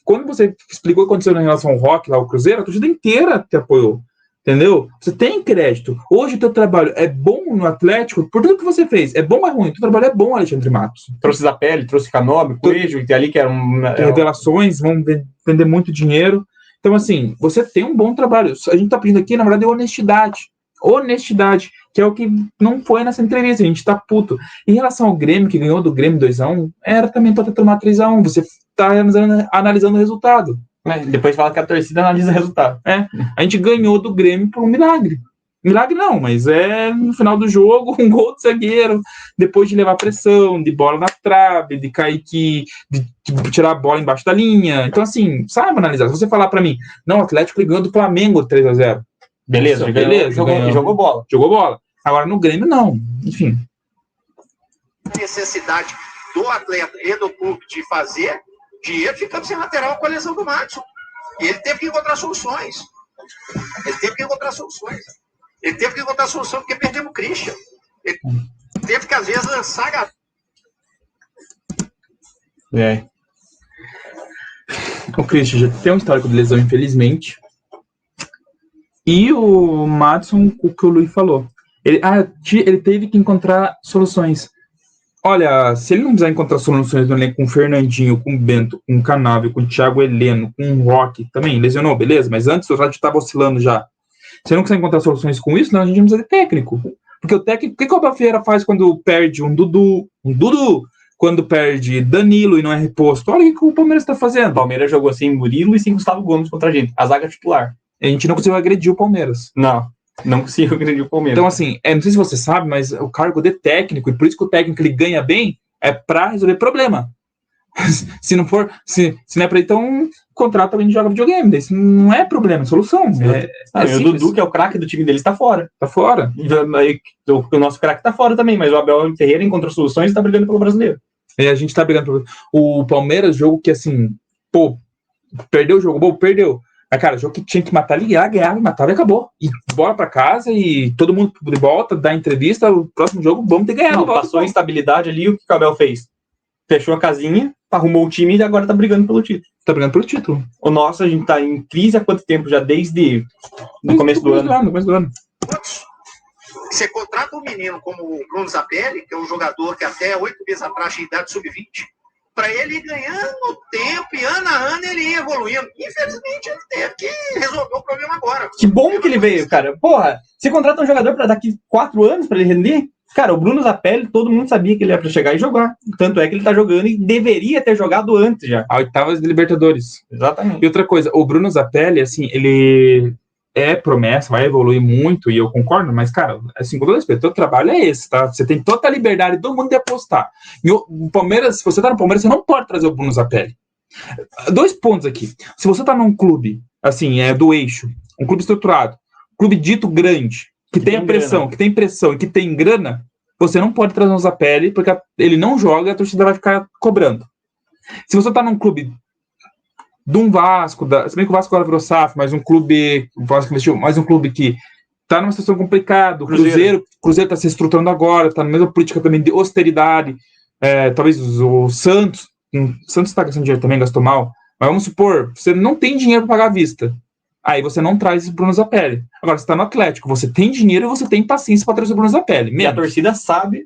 Speaker 1: Quando você explicou o que aconteceu na relação ao Roque, lá, o Cruzeiro, a torcida inteira te apoiou. Entendeu? Você tem crédito. Hoje o teu trabalho é bom no Atlético, por tudo que você fez. É bom ou é ruim? O teu trabalho é bom, Alexandre Matos.
Speaker 2: Trouxe Zapelli, trouxe Canóbio, Coelho, que ali que era
Speaker 1: revelações, vão vender muito dinheiro. Então, assim, você tem um bom trabalho. A gente tá pedindo aqui, na verdade, é honestidade. Honestidade. que é o que não foi nessa entrevista, a gente tá puto. Em relação ao Grêmio, que ganhou do Grêmio 2-1, era também pra ter tomado 3-1, você tá analisando o resultado.
Speaker 2: Depois fala que a torcida analisa o resultado.
Speaker 1: A gente ganhou do Grêmio por um milagre. Milagre não, mas no final do jogo, um gol de zagueiro, depois de levar pressão, de bola na trave, de cair de tirar a bola embaixo da linha. Então, assim, sabe analisar. Se você falar pra mim, não, o Atlético ganhou do Flamengo 3-0.
Speaker 2: Beleza, jogou bola.
Speaker 1: Jogou bola. Agora, no Grêmio, não. Enfim.
Speaker 3: Necessidade do atleta e do clube de fazer dinheiro ficando sem lateral com a lesão do Madison. E ele teve que encontrar soluções. Ele teve que encontrar solução porque perdemos o Christian. Ele teve que, às vezes, lançar
Speaker 1: O Christian já tem um histórico de lesão, infelizmente. E o Madison, o que o Luiz falou. Ele teve que encontrar soluções. Olha, se ele não precisar encontrar soluções no elenco com o Fernandinho, com o Bento, com o Canávio, com o Thiago Heleno, com o Roque, também lesionou, beleza? Mas antes o Rádio estava oscilando já. Se ele não quiser encontrar soluções com isso, não, a gente não precisa de técnico. Porque o técnico, o que o Abel Ferreira faz quando perde um Dudu, quando perde Danilo e não é reposto? Olha o que o Palmeiras está fazendo.
Speaker 2: O Palmeiras jogou sem Murilo e sem Gustavo Gomes contra a gente. A zaga titular.
Speaker 1: A gente não conseguiu agredir o Palmeiras.
Speaker 2: Não conseguiu agredir o Palmeiras.
Speaker 1: Então, assim, não sei se você sabe, mas o cargo de técnico, e por isso que o técnico ele ganha bem, é para resolver problema. Se não for, se não é para então contrata alguém que joga videogame. Isso não é problema, é solução.
Speaker 2: O Dudu, que é o craque do time deles, tá fora.
Speaker 1: Tá fora.
Speaker 2: O nosso craque tá fora também, mas o Abel Ferreira encontrou soluções e tá brigando pelo brasileiro.
Speaker 1: E a gente tá brigando o Palmeiras, jogo que assim, perdeu o jogo, perdeu. Mas, cara, jogo que tinha que matar, ligar, ganhar, matava e acabou. E bora pra casa e todo mundo de volta, dá entrevista, o próximo jogo vamos ter ganhado.
Speaker 2: Passou a instabilidade ali, o que o Abel fez? Fechou a casinha, arrumou o time e agora tá brigando pelo título. O nosso, a gente tá em crise há quanto tempo já? Desde o começo do ano.
Speaker 3: Você contrata um menino como o Bruno Zapelli, que é um jogador que até 8 meses atrás tinha idade sub-20, para ele ir ganhando tempo e ano a ano ele ia evoluindo. Infelizmente, ele teve que resolver o problema agora.
Speaker 2: Que bom que ele veio, cara. Porra, você contrata um jogador para daqui 4 anos para ele render? Cara, o Bruno Zapelli, todo mundo sabia que ele ia para chegar e jogar. Tanto é que ele tá jogando e deveria ter jogado antes já.
Speaker 1: A oitavas de Libertadores.
Speaker 2: Exatamente.
Speaker 1: E outra coisa, o Bruno Zapelli, assim, ele é promessa, vai evoluir muito, e eu concordo, mas, cara, assim, com todo respeito, o teu trabalho é esse, tá? Você tem toda a liberdade do mundo de apostar. E o Palmeiras, se você tá no Palmeiras, você não pode trazer o Bruno Zapelli. 2 pontos aqui. Se você tá num clube, assim, do eixo, um clube estruturado, clube dito grande, que tem pressão e que tem grana, você não pode trazer o Zapelli, porque ele não joga e a torcida vai ficar cobrando. Se você tá num clube de um Vasco, se bem que o Vasco agora virou SAF, mas um clube, o Vasco investiu, mais um clube que tá numa situação complicada, o Cruzeiro tá se estruturando agora, tá na mesma política também de austeridade, talvez o Santos tá gastando dinheiro também, gastou mal, mas vamos supor, você não tem dinheiro para pagar à vista, aí você não traz o Bruno Zapelli. Agora, você tá no Atlético, você tem dinheiro e você tem paciência para trazer o Bruno Zapelli.
Speaker 2: E a torcida sabe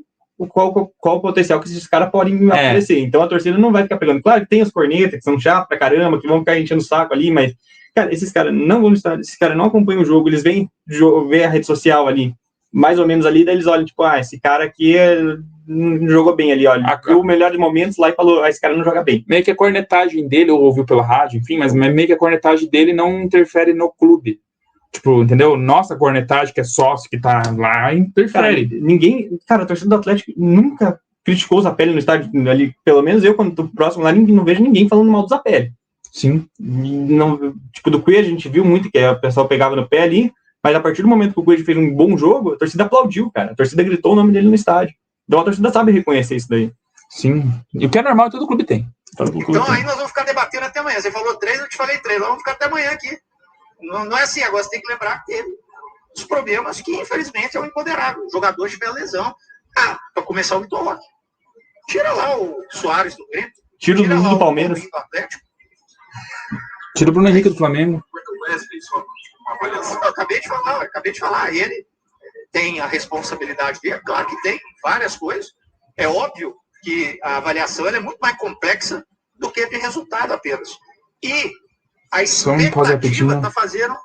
Speaker 2: qual o potencial que esses caras podem oferecer. Então a torcida não vai ficar pegando. Claro que tem os cornetas, que são chatos pra caramba, que vão ficar enchendo o saco ali, mas, cara, esses caras não vão estar, esses caras não acompanham o jogo, eles vêm ver a rede social ali, mais ou menos ali, daí eles olham, tipo, esse cara aqui não jogou bem ali, olha. Viu o melhor de momentos lá e falou, esse cara não joga bem.
Speaker 1: Meio que a cornetagem dele, ou ouviu pela rádio, enfim, mas meio que a cornetagem dele não interfere no clube. Tipo, entendeu? Nossa cornetagem, que é sócio, que tá lá, interfere.
Speaker 2: Cara, a torcida do Atlético nunca criticou o Zapelli no estádio ali. Pelo menos eu, quando tô próximo lá, não vejo ninguém falando mal do Zapelli.
Speaker 1: Sim.
Speaker 2: Não, tipo, do Cuia a gente viu muito que o pessoal pegava no pé ali, mas a partir do momento que o Cuia fez um bom jogo, a torcida aplaudiu, cara. A torcida gritou o nome dele no estádio. Então a torcida sabe reconhecer isso daí.
Speaker 1: Sim. E o que é normal, todo clube tem.
Speaker 3: Então aí nós vamos ficar debatendo até amanhã. Você falou 3, eu te falei 3. Nós vamos ficar até amanhã aqui. Não é assim, agora você tem que lembrar que teve os problemas que, infelizmente, é o imponderável. O jogador tiver lesão. Para começar o Vitor Roque. Tira lá o Soares do Grêmio.
Speaker 2: Tira o Dudu do Palmeiras.
Speaker 3: Do Atlético.
Speaker 1: Tira o Bruno Henrique do Flamengo.
Speaker 3: Eu acabei de falar. Ele tem a responsabilidade dele. Claro que tem várias coisas. É óbvio que a avaliação é muito mais complexa do que de resultado apenas. E a expectativa está fazendo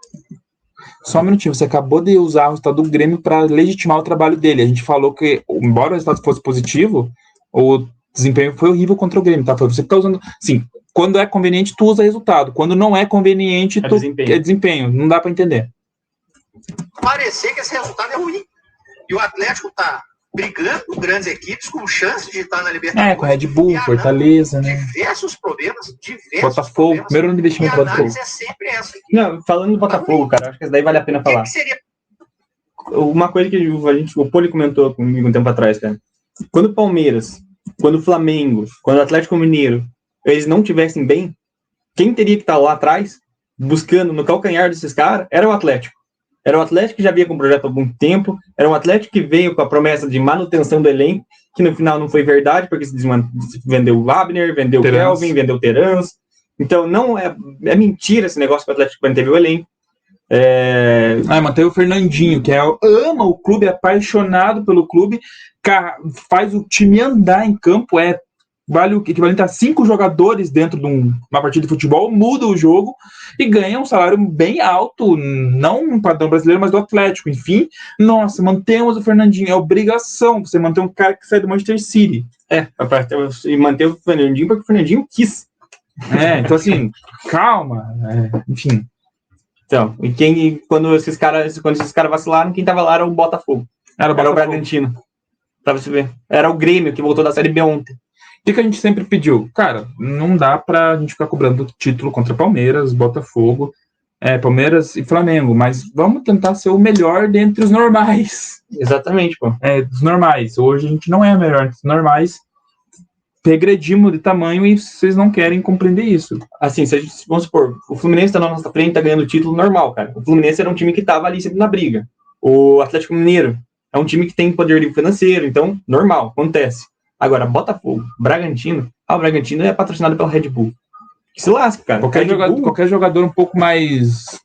Speaker 1: Só um minutinho, você acabou de usar o resultado do Grêmio para legitimar o trabalho dele. A gente falou que, embora o resultado fosse positivo, o desempenho foi horrível contra o Grêmio, tá? Foi você que tá usando. Sim, quando é conveniente, tu usa resultado. Quando não é conveniente, tu é desempenho. Não dá para entender.
Speaker 3: Parecer que esse resultado é ruim. E o Atlético tá brigando com grandes equipes, com chance de estar na Libertadores.
Speaker 1: Com Red Bull, Fortaleza, né?
Speaker 3: Diversos problemas.
Speaker 1: Botafogo, primeiro ano investimento do Botafogo.
Speaker 3: É sempre essa.
Speaker 2: Não, falando do Botafogo, cara, acho que isso daí vale a pena falar.
Speaker 3: Que seria?
Speaker 2: Uma coisa que o Poli comentou comigo um tempo atrás, cara. Quando o Palmeiras, quando o Flamengo, quando o Atlético Mineiro, eles não tivessem bem, quem teria que estar lá atrás, buscando no calcanhar desses caras, era o Atlético. Era o Atlético que já vinha com o projeto há algum tempo, era um Atlético que veio com a promessa de manutenção do elenco, que no final não foi verdade, porque se vendeu o Wagner, vendeu o Kelvin, vendeu o Terans. Então, não é mentira esse negócio que o Atlético manteve o elenco.
Speaker 1: Manteve o Fernandinho, que ama o clube, é apaixonado pelo clube, faz o time andar em campo, vale o equivalente a 5 jogadores dentro de uma partida de futebol, muda o jogo e ganha um salário bem alto, não no padrão brasileiro, mas do Atlético. Enfim, nossa, mantemos o Fernandinho, é obrigação você manter um cara que sai do Manchester City.
Speaker 2: E manter o Fernandinho porque o Fernandinho quis.
Speaker 1: Então assim, calma, enfim.
Speaker 2: Então, quando esses caras vacilaram, quem tava lá era o Botafogo. Era o Bragantino. Pra você ver. Era o Grêmio que voltou da Série B ontem.
Speaker 1: O que a gente sempre pediu? Cara, não dá pra gente ficar cobrando título contra Palmeiras, Botafogo, Palmeiras e Flamengo, mas vamos tentar ser o melhor dentre os normais.
Speaker 2: Exatamente, pô.
Speaker 1: Dos normais. Hoje a gente não é o melhor entre os normais. Regredimos de tamanho e vocês não querem compreender isso.
Speaker 2: Assim, vamos supor, o Fluminense tá na nossa frente, tá ganhando título normal, cara. O Fluminense era um time que tava ali sempre na briga. O Atlético Mineiro é um time que tem poder financeiro, então, normal, acontece. Agora, Botafogo, Bragantino, o Bragantino é patrocinado pela Red Bull. Que se lasca, cara.
Speaker 1: Qualquer jogador um pouco mais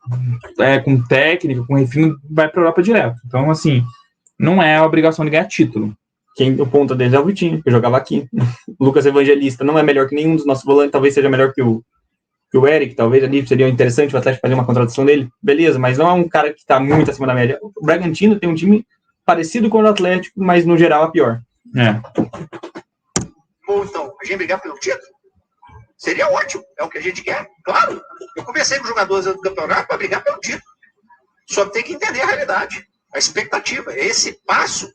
Speaker 1: com técnica, com refino, vai pra Europa direto. Então, assim, não é a obrigação de ganhar título.
Speaker 2: O ponto deles é o Vitinho, que jogava aqui. O Lucas Evangelista não é melhor que nenhum dos nossos volantes, talvez seja melhor que o Eric, talvez ali seria interessante o Atlético fazer uma contratação dele. Beleza, mas não é um cara que está muito acima da média. O Bragantino tem um time parecido com o Atlético, mas no geral é pior.
Speaker 3: Bom, então, a gente brigar pelo título? Seria ótimo, é o que a gente quer, claro. Eu conversei com os jogadores do campeonato para brigar pelo título. Só tem que entender a realidade, a expectativa. Esse passo,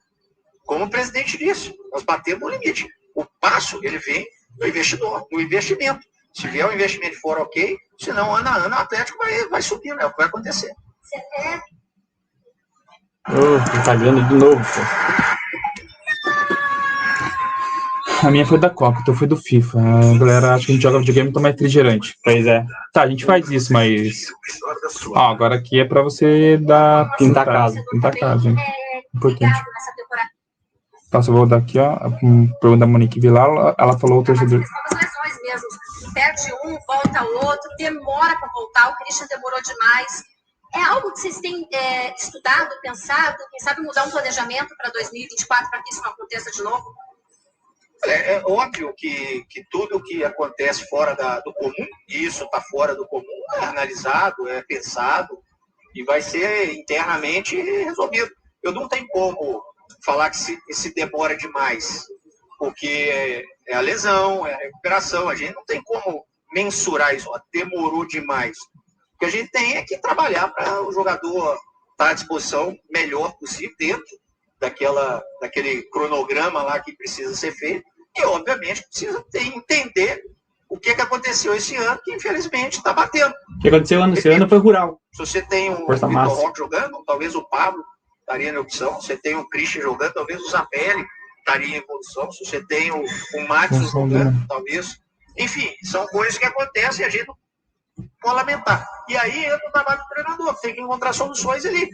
Speaker 3: como o presidente disse, nós batemos no limite. O passo, ele vem do investidor, no investimento. Se vier o investimento for ok, senão ano a ano o Atlético vai subir, né? O que vai acontecer.
Speaker 2: Pagando de novo, pô.
Speaker 1: A minha foi da Copa, então foi do FIFA. A galera acha que a gente joga videogame e toma refrigerante.
Speaker 2: Pois é.
Speaker 1: Tá, a gente faz isso, mas... agora aqui é pra você pintar a casa. Pintar a casa, hein? Importante. Então, eu vou dar aqui, a pergunta da Monique Vilar, ela falou o torcedor...
Speaker 6: São as lesões mesmo. Perde um, volta o outro, demora para voltar, o Christian demorou demais. É algo que vocês têm estudado, pensado, quem sabe mudar um planejamento para 2024 para que isso não aconteça de novo?
Speaker 3: É óbvio que tudo que acontece fora do comum, e isso está fora do comum, é analisado, é pensado e vai ser internamente resolvido. Eu não tenho como falar que se demora demais, porque é a lesão, é a recuperação, a gente não tem como mensurar isso, demorou demais. O que a gente tem é que trabalhar para o jogador estar à disposição melhor possível dentro daquele cronograma lá que precisa ser feito. E, obviamente, precisa entender o que aconteceu esse ano, que, infelizmente, está batendo.
Speaker 2: O que aconteceu esse ano foi rural.
Speaker 3: Se você tem o Vitor Roque jogando, talvez o Pablo estaria na opção. Se você tem o Christian jogando, talvez o Zapelli estaria em evolução. Se você tem o Matheus jogando, talvez... Enfim, são coisas que acontecem e a gente não pode lamentar. E aí entra o trabalho do treinador, tem que encontrar soluções ali.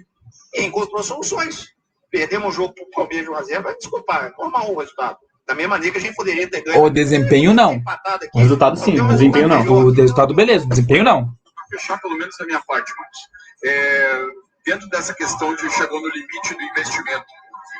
Speaker 3: E encontrou soluções. Perdemos um jogo para o Palmeiras de 1-0, mas desculpa, é normal o resultado. Da mesma maneira que a gente poderia ter ganho.
Speaker 1: O desempenho não.
Speaker 2: O resultado sim, o desempenho não.
Speaker 1: O resultado beleza, o desempenho não.
Speaker 4: Fechar pelo menos da minha parte, Marcos. Dentro dessa questão de chegou no limite do investimento,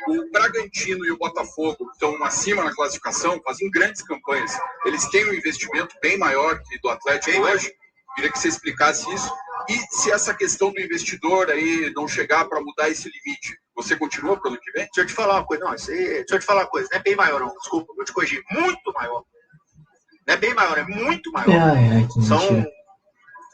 Speaker 4: o Bragantino e o Botafogo estão acima na classificação, fazem grandes campanhas. Eles têm um investimento bem maior que do Atlético hoje. Queria que você explicasse isso. E se essa questão do investidor aí não chegar para mudar esse limite, você continua para o ano que vem?
Speaker 3: Deixa eu te falar uma coisa. Não, deixa eu te falar uma coisa. Não é bem maior, não. Desculpa, vou te corrigir. Muito maior. Não é bem maior, é muito maior. São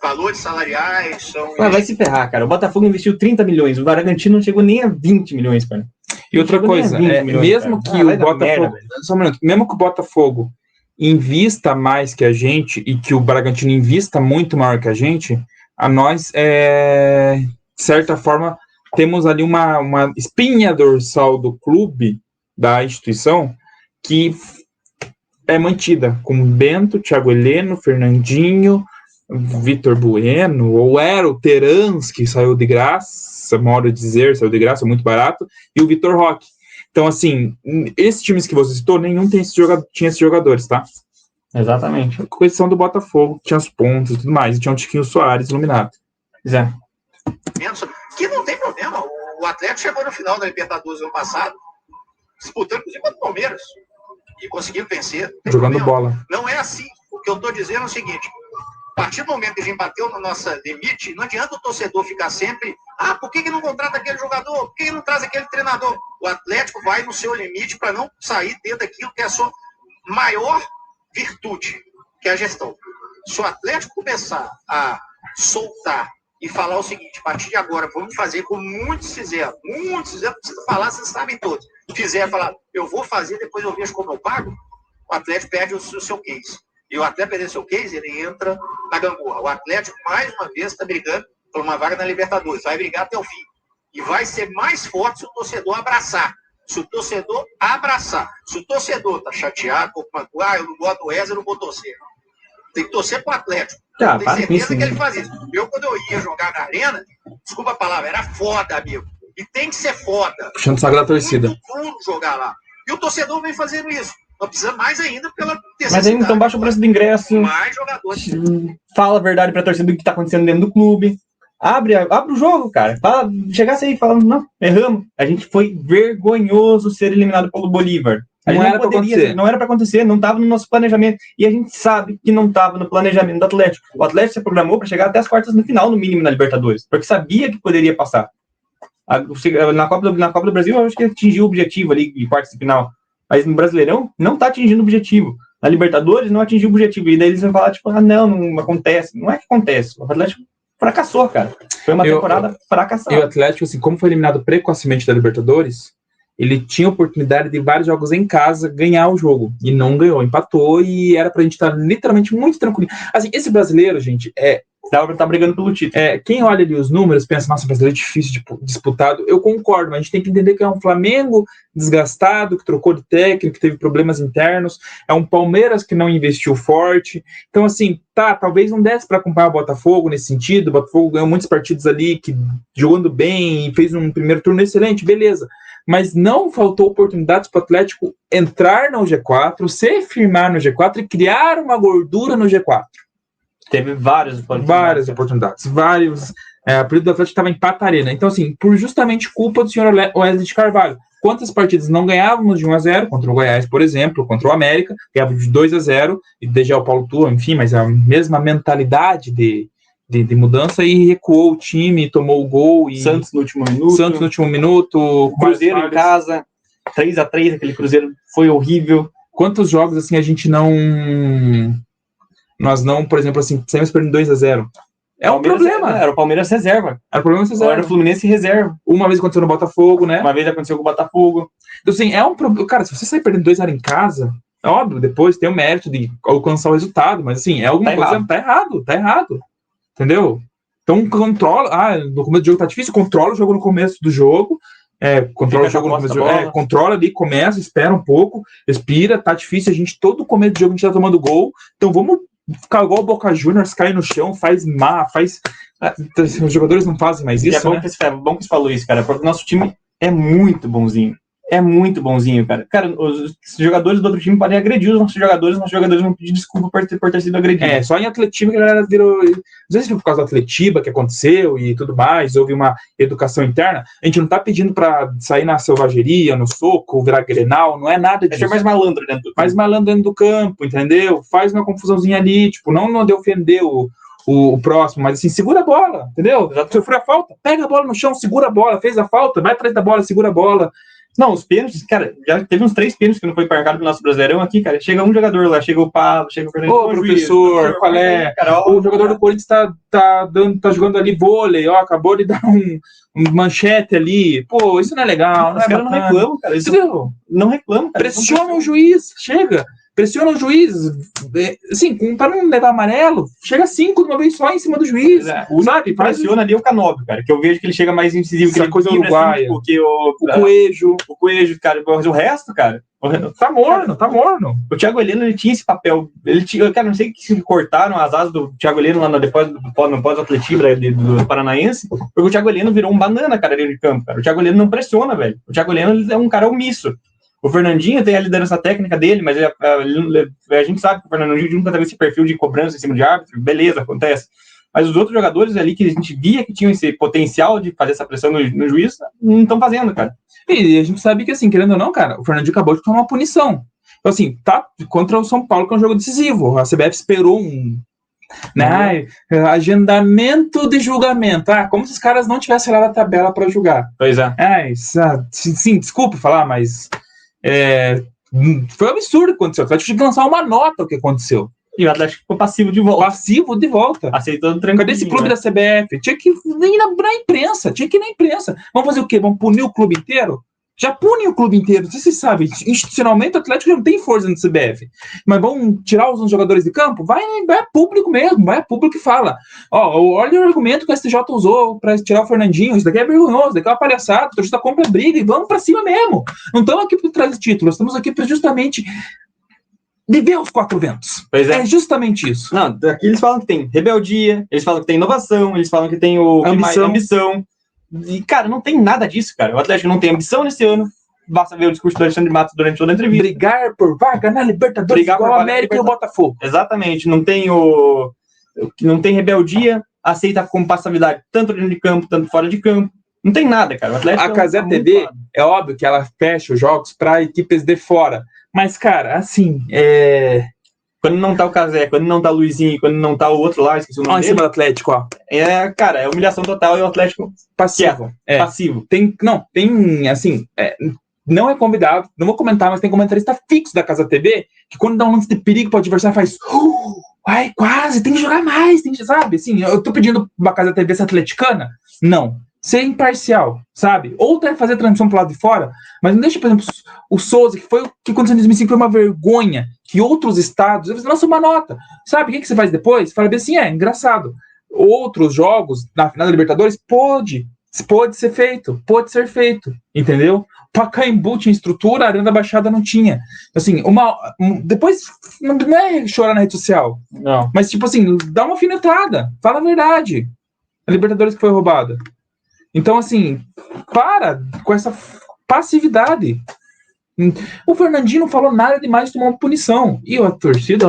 Speaker 3: valores salariais, são...
Speaker 2: Vai se ferrar, cara. O Botafogo investiu 30 milhões. O Bragantino não chegou nem a 20 milhões, cara.
Speaker 1: E outra coisa, mesmo que o Botafogo... Só um minuto. Mesmo que o Botafogo invista mais que a gente e que o Bragantino invista muito maior que a gente, a nós, de certa forma, temos ali uma espinha dorsal do clube, da instituição, que é mantida com Bento, Thiago Heleno, Fernandinho, Vitor Bueno, ou era o Terans, que saiu de graça, modo de dizer, saiu de graça, muito barato, e o Vitor Roque. Então, assim, esses times que você citou, nenhum tinha esses jogadores, tá?
Speaker 2: Exatamente.
Speaker 1: Com exceção do Botafogo, tinha os pontos e tudo mais, e tinha um Tiquinho Soares iluminado.
Speaker 3: Que não tem problema. O Atlético chegou no final da Libertadores ano passado, disputando, inclusive, contra o Palmeiras, e conseguiu vencer.
Speaker 1: Jogando
Speaker 3: problema.
Speaker 1: bola.
Speaker 3: Não é assim. O que eu estou dizendo é o seguinte: a partir do momento que a gente bateu no nosso limite, não adianta o torcedor ficar sempre, por que não contrata aquele jogador? Por que não traz aquele treinador? O Atlético vai no seu limite para não sair dentro daquilo que é a sua maior virtude, que é a gestão. Se o Atlético começar a soltar e falar o seguinte: a partir de agora, vamos fazer como muitos fizeram, não precisa falar, vocês sabem todos, fizeram, falar, eu vou fazer, depois eu vejo como eu pago, o Atlético perde o seu case. E o Atlético perder seu case, ele entra na gangorra. O Atlético, mais uma vez, está brigando por uma vaga na Libertadores. Vai brigar até o fim. E vai ser mais forte se o torcedor abraçar. Se o torcedor abraçar. Se o torcedor está chateado, eu não gosto do Wesley, eu não vou torcer. Tem que torcer para o Atlético. Eu tenho certeza que ele faz isso. Eu, quando eu ia jogar na arena, desculpa a palavra, era foda, amigo. E tem que ser foda.
Speaker 1: Puxando o saco da torcida.
Speaker 3: Muito duro jogar lá. E o torcedor vem fazendo isso. Não precisa mais ainda pela necessidade.
Speaker 2: Mas aí então baixa o preço do ingresso.
Speaker 3: Mais jogadores.
Speaker 2: Fala a verdade pra torcida do que tá acontecendo dentro do clube. Abre o jogo, cara. Chegasse aí falando, não, erramos. A gente foi vergonhoso ser eliminado pelo Bolívar. Não era pra acontecer, não tava no nosso planejamento. E a gente sabe que não tava no planejamento do Atlético. O Atlético se programou pra chegar até as quartas no final, no mínimo, na Libertadores. Porque sabia que poderia passar. Na Copa do Brasil, eu acho que atingiu o objetivo ali de quartas de final. Mas no Brasileirão, não tá atingindo o objetivo. Na Libertadores, não atingiu o objetivo. E daí eles vão falar, tipo, não acontece. Não é que acontece. O Atlético fracassou, cara. Foi uma temporada fracassada.
Speaker 1: E o Atlético, assim, como foi eliminado precocemente da Libertadores, ele tinha oportunidade de vários jogos em casa ganhar o jogo. E não ganhou, empatou. E era pra gente estar literalmente muito tranquilo. Assim, esse brasileiro, gente,
Speaker 2: tá brigando pelo título.
Speaker 1: Quem olha ali os números pensa, nossa, o brasileiro é difícil de disputado. Eu concordo, mas a gente tem que entender que é um Flamengo desgastado, que trocou de técnico, que teve problemas internos, é um Palmeiras que não investiu forte. Então, assim, talvez não desse para acompanhar o Botafogo nesse sentido. O Botafogo ganhou muitos partidos ali, que jogando bem, e fez um primeiro turno excelente, beleza. Mas não faltou oportunidades para o Atlético entrar no G4, se firmar no G4 e criar uma gordura no G4.
Speaker 2: Teve várias
Speaker 1: oportunidades. A período do Atlético estava em Patarena. Então, assim, por justamente culpa do senhor Wesley de Carvalho. Quantas partidas não ganhávamos de 1-0 contra o Goiás, por exemplo, contra o América, ganhávamos de 2-0, e desde o Paulo Tua, enfim, mas a mesma mentalidade de mudança, e recuou o time, tomou o gol.
Speaker 2: Santos no último minuto.
Speaker 1: Cruzeiro em casa,
Speaker 2: 3-3, aquele Cruzeiro foi horrível.
Speaker 1: Quantos jogos, assim, a gente nós não, por exemplo, assim, saímos perdendo 2-0. É um problema.
Speaker 2: Era o Palmeiras reserva.
Speaker 1: Era o
Speaker 2: Fluminense reserva.
Speaker 1: Uma vez aconteceu no Botafogo, né?
Speaker 2: Uma vez aconteceu com o Botafogo.
Speaker 1: Então, assim, é um problema. Cara, se você sair perdendo 2-0 em casa, é óbvio, depois tem o mérito de alcançar o resultado, mas, assim, é alguma coisa... Tá errado. Entendeu? Então, controla... no começo do jogo tá difícil, controla o jogo no começo do jogo, controla o jogo no começo do jogo, controla ali, começa, espera um pouco, respira, tá difícil, todo começo do jogo a gente tá tomando gol, então vamos ficar igual o Boca Juniors, cair no chão, os jogadores não fazem mais isso,
Speaker 2: bom, né? É bom que você falou isso, cara, porque o nosso time é muito bonzinho. É muito bonzinho, cara. Cara, os jogadores do outro time podem agredir os nossos jogadores vão pedir desculpa por ter sido agredidos.
Speaker 1: Só em Atletiba que a galera virou... Não sei se foi por causa do Atletiba que aconteceu e tudo mais, houve uma educação interna. A gente não tá pedindo pra sair na selvageria, no soco, virar Grenal, não é nada disso.
Speaker 2: É mais malandro dentro do campo.
Speaker 1: Mais malandro dentro do campo, entendeu? Faz uma confusãozinha ali, tipo, não de ofender o próximo, mas assim, segura a bola, entendeu? Já sofreu a falta, pega a bola no chão, segura a bola, fez a falta, vai atrás da bola, segura a bola.
Speaker 2: Não, os pênaltis, cara, já teve uns 3 pênaltis que não foi marcado no nosso Brasileirão aqui, cara. Chega um jogador lá, chega o Pablo, chega o Fernando.
Speaker 1: Ô, professor, qual é? Cara, o jogador do Corinthians tá jogando ali vôlei, ó, acabou de dar um manchete ali. Pô, isso não é legal.
Speaker 2: Os caras não reclamam, cara. Não reclamam, cara.
Speaker 1: Pressiona o juiz, chega. Pressiona o juiz, assim, para não levar amarelo, chega 5 de uma vez só em cima do juiz.
Speaker 2: O sabe? Pressiona ali o Canóbio, cara, que eu vejo que ele chega mais incisivo, que ele
Speaker 1: coisa uruguaia.
Speaker 2: Assim, porque o Coelho, cara, mas o resto, cara,
Speaker 1: tá morno.
Speaker 2: O Thiago Heleno, ele tinha esse papel, cara, não sei se cortaram as asas do Thiago Heleno lá no pós-atletismo do Paranaense, porque o Thiago Heleno virou um banana, cara, dentro de campo, cara. O Thiago Heleno não pressiona, velho. O Thiago Heleno é um cara omisso. O Fernandinho tem a liderança técnica dele, mas a gente sabe que o Fernandinho nunca teve esse perfil de cobrança em cima de árbitro, beleza, acontece. Mas os outros jogadores ali que a gente via que tinham esse potencial de fazer essa pressão no juiz, não estão fazendo, cara.
Speaker 1: E a gente sabe que, assim, querendo ou não, cara, o Fernandinho acabou de tomar uma punição. Então, assim, tá contra o São Paulo, que é um jogo decisivo. A CBF esperou né, agendamento de julgamento. Como se os caras não tivessem lá na tabela para julgar.
Speaker 2: Pois é.
Speaker 1: Sim, desculpe falar, mas foi um absurdo o que aconteceu. O Atlético tinha que lançar uma nota o que aconteceu.
Speaker 2: E o Atlético ficou passivo de volta.
Speaker 1: Aceitando tranquilo. Cadê esse clube da CBF? Tinha que ir na imprensa. Vamos fazer o quê? Vamos punir o clube inteiro? Já punem o clube inteiro. Não sei se vocês sabem. Institucionalmente, o Atlético não tem força no CBF. Mas vão tirar os jogadores de campo? Vai a público mesmo. Vai a público que fala. Olha o argumento que o STJ usou para tirar o Fernandinho. Isso daqui é vergonhoso. Isso daqui é uma palhaçada. A torcida compra briga e vamos para cima mesmo. Não estamos aqui para trazer títulos. Estamos aqui para justamente viver os 4 ventos.
Speaker 2: Pois é.
Speaker 1: É justamente isso.
Speaker 2: Não, aqui eles falam que tem rebeldia, eles falam que tem inovação, eles falam que tem ambição. E, cara, não tem nada disso, cara. O Atlético não tem ambição nesse ano. Basta ver o discurso do Alexandre Matos durante toda a entrevista.
Speaker 1: Brigar por vaga na Libertadores, igual a América e o Botafogo.
Speaker 2: Exatamente. Não tem rebeldia, aceita com passividade tanto dentro de campo, tanto fora de campo. Não tem nada, cara. O Atlético
Speaker 1: a Cazé TV, é óbvio que ela fecha os jogos para equipes de fora. Mas, cara, assim,
Speaker 2: quando não tá o Cazé, quando não tá o Luizinho, quando não tá o outro lá, esqueci o nome dele.
Speaker 1: Em cima do Atlético, ó.
Speaker 2: Cara, é humilhação total e o Atlético
Speaker 1: passivo.
Speaker 2: Passivo.
Speaker 1: Tem, assim, não é convidado, não vou comentar, mas tem comentarista fixo da Casa TV, que quando dá um lance de perigo pro adversário faz, ai, quase, tem que jogar mais, sabe? Assim, eu tô pedindo pra Casa TV ser atleticana? Não. Ser imparcial, sabe? Ou até fazer transmissão pro lado de fora, mas não deixa, por exemplo, o Souza, que foi o que aconteceu em 2005, foi uma vergonha, que outros estados, eles lançam uma nota, sabe? O que você faz depois? Fala bem assim, engraçado. Outros jogos, na final da Libertadores, pode ser feito, entendeu? Pacaembu tinha estrutura, a Arena da Baixada não tinha. Assim, depois, não é chorar na rede social,
Speaker 2: não.
Speaker 1: Mas, tipo assim, dá uma alfinetada, fala a verdade. A Libertadores que foi roubada. Então, assim, para com essa passividade. O Fernandinho não falou nada demais, tomou uma punição. E a torcida,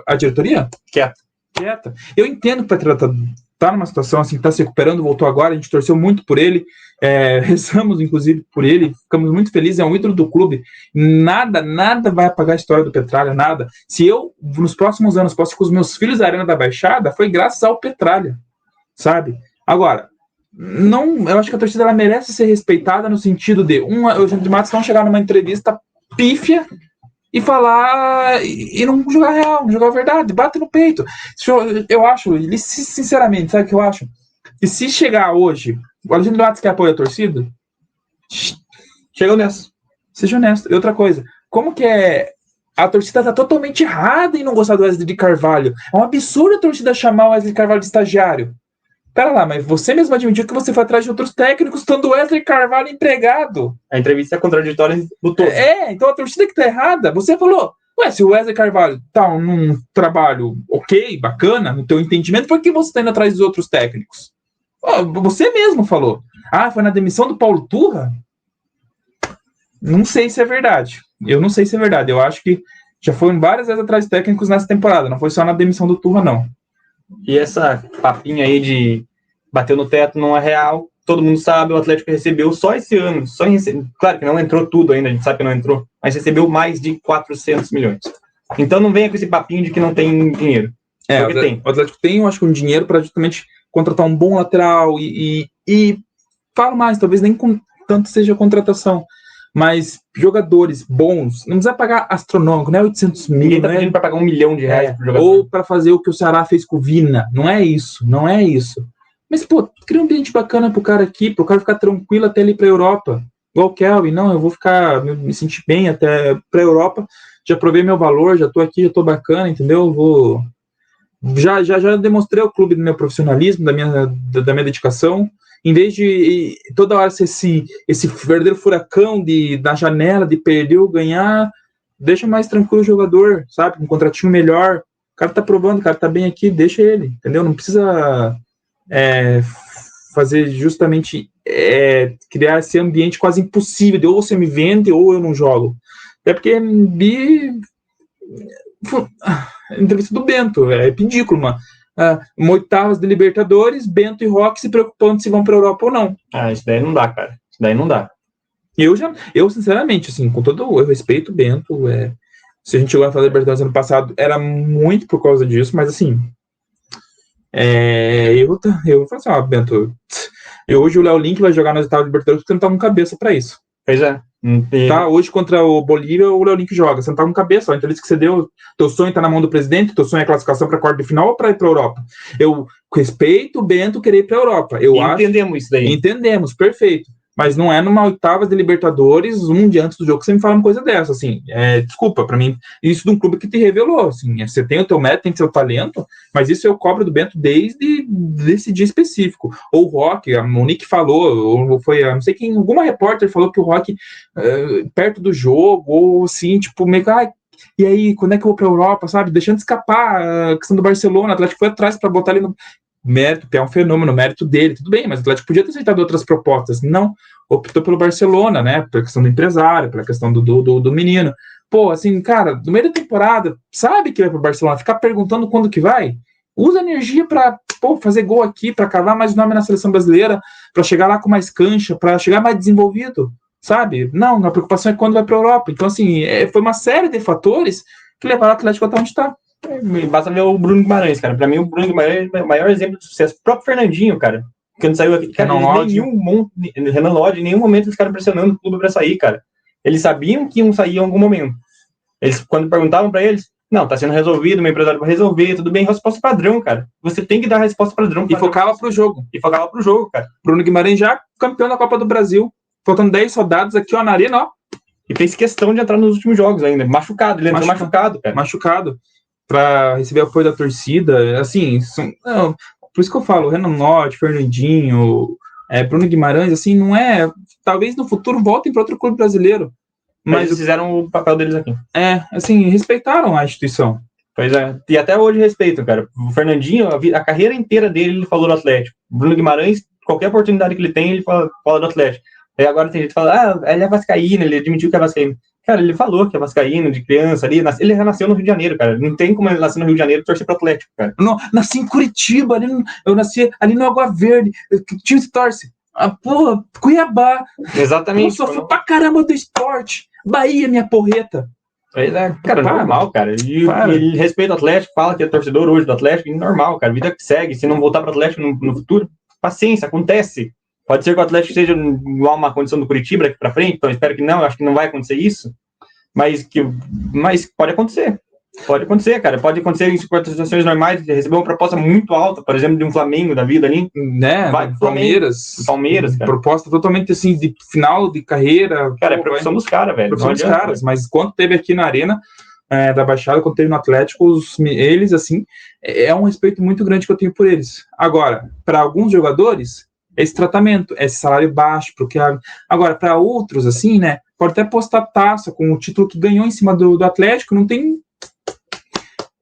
Speaker 1: a diretoria? Quieta. Eu entendo que o Petralha tá numa situação assim, tá se recuperando, voltou agora, a gente torceu muito por ele, rezamos, inclusive, por ele, ficamos muito felizes, é um ídolo do clube. Nada vai apagar a história do Petralha, nada. Se eu, nos próximos anos, posso ir com os meus filhos da Arena da Baixada, foi graças ao Petralha, sabe? Agora, eu acho que a torcida ela merece ser respeitada no sentido de o Alexandre Matos não chegar numa entrevista pífia e falar e não jogar real, não jogar a verdade, bate no peito. Eu acho, sinceramente, sabe o que eu acho? E se chegar hoje, o Alexandre Matos quer apoio à torcida?
Speaker 2: Chega honesto.
Speaker 1: Seja honesto. E outra coisa, como que a torcida tá totalmente errada em não gostar do Wesley de Carvalho? É um absurdo a torcida chamar o Wesley Carvalho de estagiário. Pera lá, mas você mesmo admitiu que você foi atrás de outros técnicos, estando Wesley Carvalho empregado.
Speaker 2: A entrevista é contraditória do todo.
Speaker 1: Então a torcida que tá errada, você falou, se o Wesley Carvalho tá num trabalho ok, bacana, no teu entendimento, por que você tá indo atrás dos outros técnicos? Você mesmo falou. Foi na demissão do Paulo Turra? Não sei se é verdade. Eu não sei se é verdade. Eu acho que já foram várias vezes atrás de técnicos nessa temporada, não foi só na demissão do Turra, não.
Speaker 2: E essa papinha aí de bater no teto não é real. Todo mundo sabe, o Atlético recebeu só esse ano. Claro que não entrou tudo ainda, a gente sabe que não entrou, mas recebeu mais de 400 milhões. Então não venha com esse papinho de que não tem dinheiro. Porque tem.
Speaker 1: O Atlético tem, eu acho que um dinheiro para justamente contratar um bom lateral e falo mais, talvez nem com tanto seja contratação, mas jogadores bons, não precisa pagar astronômico, não é 800 mil,
Speaker 2: Ninguém tá pedindo para pagar R$1 milhão pro jogador.
Speaker 1: ou para fazer o que o Ceará fez com o Vina, não é isso. Mas, pô, cria um ambiente bacana pro cara aqui, pro cara ficar tranquilo até ele ir pra Europa, igual o Kelvin, não, eu vou ficar, me sentir bem até pra Europa, já provei meu valor, já tô aqui, já tô bacana, entendeu? Vou... Já demonstrei ao clube do meu profissionalismo, da minha dedicação. Em vez de toda hora ser esse verdadeiro furacão da janela, de perder ou ganhar, deixa mais tranquilo o jogador, sabe? Um contratinho melhor. O cara tá provando, o cara tá bem aqui, deixa ele, entendeu? Não precisa fazer justamente criar esse ambiente quase impossível de ou você me vende ou eu não jogo. Até porque entrevista do Bento, é ridículo, mano. Oitavas de Libertadores, Bento e Roque se preocupando se vão para a Europa ou não.
Speaker 2: Isso daí não dá, cara. Isso daí não dá.
Speaker 1: Eu sinceramente, assim, com todo o respeito, Bento, se a gente chegou a fazer Libertadores ano passado, era muito por causa disso, mas assim, eu falo assim, Bento, hoje o Léo Link vai jogar nas oitavas de Libertadores porque não tá com cabeça para isso.
Speaker 2: Pois é.
Speaker 1: Tá, hoje contra o Bolívia, o Léo Link joga. Você não tá com cabeça, a entrevista que você deu, teu sonho tá na mão do presidente, teu sonho é classificação para quarta de final ou para ir para Europa? Eu respeito o Bento querer ir para Europa.
Speaker 2: Entendemos isso daí.
Speaker 1: Entendemos, perfeito. Mas não é numa oitava de Libertadores, um dia antes do jogo, que você me fala uma coisa dessa, assim, desculpa, pra mim, isso de um clube que te revelou, assim, você tem o teu mérito, tem o seu talento, mas isso eu cobro do Bento desde esse dia específico. Ou o Roque, a Monique falou, ou foi, não sei quem, alguma repórter falou que o Roque, perto do jogo, ou assim, tipo, meio que, e aí, quando é que eu vou pra Europa, sabe? Deixando escapar a questão do Barcelona, o Atlético foi atrás pra botar ele no... Mérito, que é um fenômeno, mérito dele, tudo bem, mas o Atlético podia ter aceitado outras propostas, não, optou pelo Barcelona, né, pela questão do empresário, pela questão do menino. Pô, assim, cara, no meio da temporada, sabe que vai pro Barcelona, ficar perguntando quando que vai, usa energia pra, fazer gol aqui, pra cavar mais nome na seleção brasileira, pra chegar lá com mais cancha, pra chegar mais desenvolvido, sabe? Não, a preocupação é quando vai pra Europa. Então, assim, foi uma série de fatores que levaram o Atlético até onde tá.
Speaker 2: Basta ver o Bruno Guimarães, cara. Pra mim, o Bruno Guimarães é o maior exemplo de sucesso. O próprio Fernandinho, cara. Quando saiu aqui, cara, Renan Lodge, em nenhum momento eles ficaram pressionando o clube pra sair, cara. Eles sabiam que iam sair em algum momento. Eles, quando perguntavam pra eles, não, tá sendo resolvido, meu empresário vai resolver, tudo bem, resposta padrão, cara. Você tem que dar a resposta padrão.
Speaker 1: E focava pro jogo.
Speaker 2: Cara.
Speaker 1: Bruno Guimarães já campeão da Copa do Brasil. Faltando 10 rodadas aqui, ó, na arena, ó.
Speaker 2: E fez questão de entrar nos últimos jogos ainda. Machucado, ele entrou machucado, cara.
Speaker 1: Machucado. Para receber apoio da torcida, assim, por isso que eu falo, Renan Lodge, Fernandinho, Bruno Guimarães, assim, não é, talvez no futuro voltem para outro clube brasileiro, mas
Speaker 2: eles fizeram o papel deles aqui.
Speaker 1: Assim, respeitaram a instituição.
Speaker 2: Pois é, e até hoje respeitam, cara. O Fernandinho, a carreira inteira dele, ele falou do Atlético. O Bruno Guimarães, qualquer oportunidade que ele tem, ele fala do Atlético. Aí agora tem gente que fala, ele é vascaíno, ele admitiu que é vascaíno. Cara, ele falou que é vascaíno, de criança ali, ele já nasceu no Rio de Janeiro, cara. Não tem como ele nascer no Rio de Janeiro e torcer pro Atlético, cara.
Speaker 1: Não, nasci em Curitiba, eu nasci ali no Água Verde. Que time se torce? Cuiabá.
Speaker 2: Exatamente.
Speaker 1: Eu sofro pra caramba do esporte. Bahia, minha porreta.
Speaker 2: Cara, normal, cara. E ele respeita o Atlético, fala que é torcedor hoje do Atlético, normal, cara. Vida que segue. Se não voltar pro Atlético no futuro, paciência, acontece. Pode ser que o Atlético seja igual uma condição do Curitiba daqui para frente, então espero que não, acho que não vai acontecer isso, mas pode acontecer. Pode acontecer, cara. Pode acontecer em situações normais, receber uma proposta muito alta, por exemplo, de um Flamengo da vida ali.
Speaker 1: Né?
Speaker 2: Vai pro
Speaker 1: Palmeiras, cara. Proposta totalmente assim, de final de carreira.
Speaker 2: Cara, é profissão dos caras, velho.
Speaker 1: Profissão dos caras, mas quando teve aqui na Arena da Baixada, quando teve no Atlético, eles, assim, é um respeito muito grande que eu tenho por eles. Agora, para alguns jogadores, esse tratamento, esse salário baixo, porque agora, para outros, assim, né, pode até postar taça com o título que ganhou em cima do Atlético, não tem...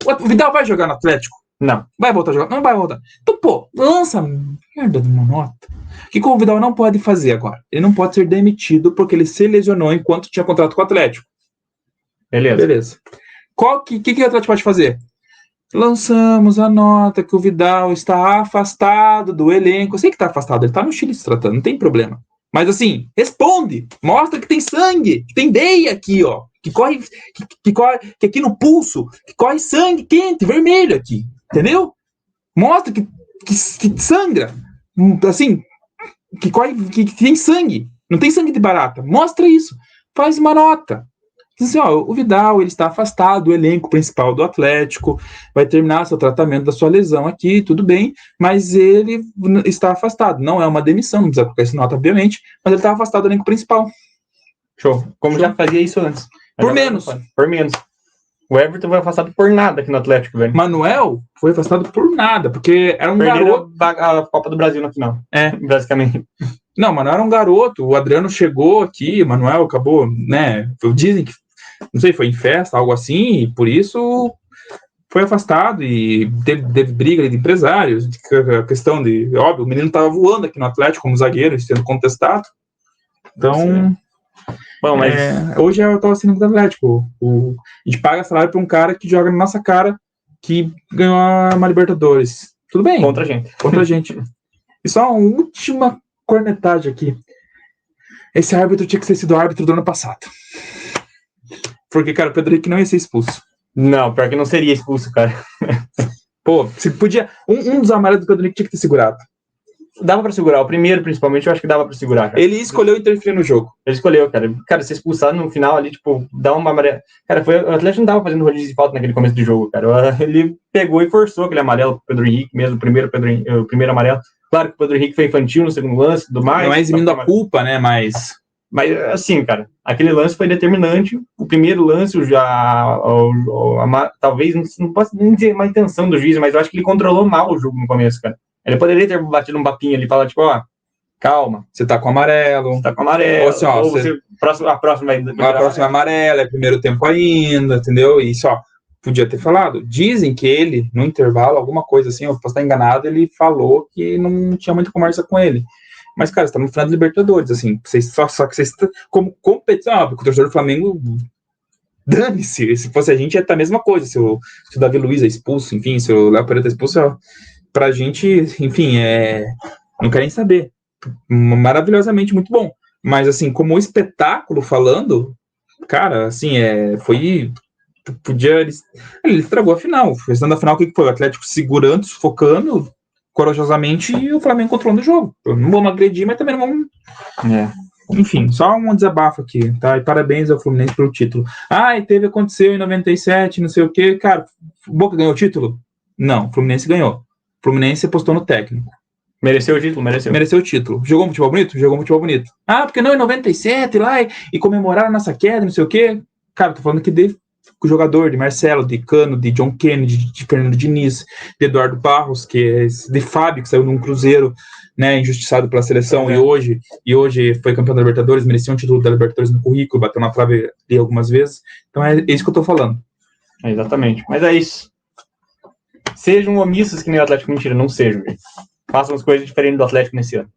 Speaker 1: O Vidal vai jogar no Atlético?
Speaker 2: Não.
Speaker 1: Vai voltar a jogar? Não vai voltar. Então, lança merda de uma nota. O que o Vidal não pode fazer agora? Ele não pode ser demitido porque ele se lesionou enquanto tinha contrato com o Atlético. Beleza. O que o Atlético pode fazer? Lançamos a nota que o Vidal está afastado do elenco. Eu sei que está afastado, ele está no Chile se tratando, não tem problema. Mas assim, responde, mostra que tem sangue, que tem veia aqui, ó, que corre aqui no pulso, que corre sangue quente, vermelho aqui. entendeu? Mostra que sangra, assim, que tem sangue, não tem sangue de barata, mostra isso, faz uma nota. Diz assim, ó, o Vidal, ele está afastado do elenco principal do Atlético, vai terminar seu tratamento da sua lesão aqui, tudo bem, mas ele está afastado, não é uma demissão, não precisa colocar essa nota, obviamente, mas ele está afastado do elenco principal.
Speaker 2: Show. Como já fazia isso antes.
Speaker 1: Por menos.
Speaker 2: Por menos. O Everton foi afastado por nada aqui no Atlético, velho.
Speaker 1: Manuel foi afastado por nada, porque era um
Speaker 2: garoto. A Copa do Brasil na final. Basicamente.
Speaker 1: Não, Manuel era um garoto. O Adriano chegou aqui, o Manuel acabou, né? Dizem que, não sei, foi em festa, algo assim, e por isso foi afastado e teve briga de empresários. A questão de, óbvio, o menino estava voando aqui no Atlético como zagueiro, sendo contestado. Então. Bom, mas hoje eu tô assinando do Atlético. A gente paga salário pra um cara que joga na nossa cara, que ganhou uma Libertadores. Tudo bem?
Speaker 2: Contra a gente.
Speaker 1: Contra a gente. E só uma última cornetagem aqui. Esse árbitro tinha que ter sido árbitro do ano passado. Porque, cara, o Pedro Henrique não ia ser expulso.
Speaker 2: Não, pior que não seria expulso, cara.
Speaker 1: Pô, se podia. Um dos amarelos do Pedro Henrique tinha que ter segurado.
Speaker 2: Dava pra segurar. O primeiro, principalmente, eu acho que dava pra segurar, cara.
Speaker 1: Ele escolheu interferir no jogo.
Speaker 2: Ele escolheu, cara. Cara, ser expulsado no final ali, tipo, dá uma amarela. Cara, o Atlético não tava fazendo rodízio de falta naquele começo do jogo, cara. Ele pegou e forçou aquele amarelo pro Pedro Henrique mesmo, o primeiro amarelo. Claro que o Pedro Henrique foi infantil no segundo lance, tudo mais.
Speaker 1: Não é eximindo a culpa, né, mas
Speaker 2: assim, cara, aquele lance foi determinante. O primeiro lance, talvez, não posso nem dizer uma intenção do juiz, mas eu acho que ele controlou mal o jogo no começo, cara. Ele poderia ter batido um papinho ali e falar, tipo, ó, calma.
Speaker 1: Você tá com amarelo.
Speaker 2: Ou assim, ó, a próxima
Speaker 1: é amarela, é primeiro tempo ainda, entendeu? E só, podia ter falado. Dizem que ele, no intervalo, alguma coisa assim, eu posso estar enganado, ele falou que não tinha muita conversa com ele. Mas, cara, você tá no final da Libertadores, assim, só que vocês, como competição, porque o torcedor do Flamengo, dane-se, se fosse a gente, ia estar a mesma coisa, se o Davi Luiz é expulso, enfim, se o Léo Pereira é expulso, pra gente, enfim, não querem saber. Maravilhosamente muito bom. Mas, assim, como espetáculo falando, cara, assim, ele estragou a final. A questão da final, o que foi? O Atlético segurando, sufocando, corajosamente, e o Flamengo controlando o jogo. Não vamos agredir, mas também não vamos... Enfim, só um desabafo aqui, tá? E parabéns ao Fluminense pelo título. Aconteceu em 97, não sei o quê. Cara, o Boca ganhou o título? Não, o Fluminense ganhou. O Fluminense apostou no técnico.
Speaker 2: Mereceu o título,
Speaker 1: Mereceu o título. Jogou um futebol bonito? Jogou um futebol bonito. Porque não, em 97, lá, e comemoraram a nossa queda, não sei o quê. Cara, tô falando que de jogador, de Marcelo, de Cano, de John Kennedy, de Fernando Diniz, de Eduardo Barros, de Fábio, que saiu num Cruzeiro, né, injustiçado pela seleção, e hoje foi campeão da Libertadores, merecia um título da Libertadores no currículo, bateu na trave ali algumas vezes. Então é isso que eu tô falando.
Speaker 2: Exatamente. Mas é isso. Sejam omissos que nem o Atlético. Mentira, não sejam, gente. Façam as coisas diferentes do Atlético nesse ano.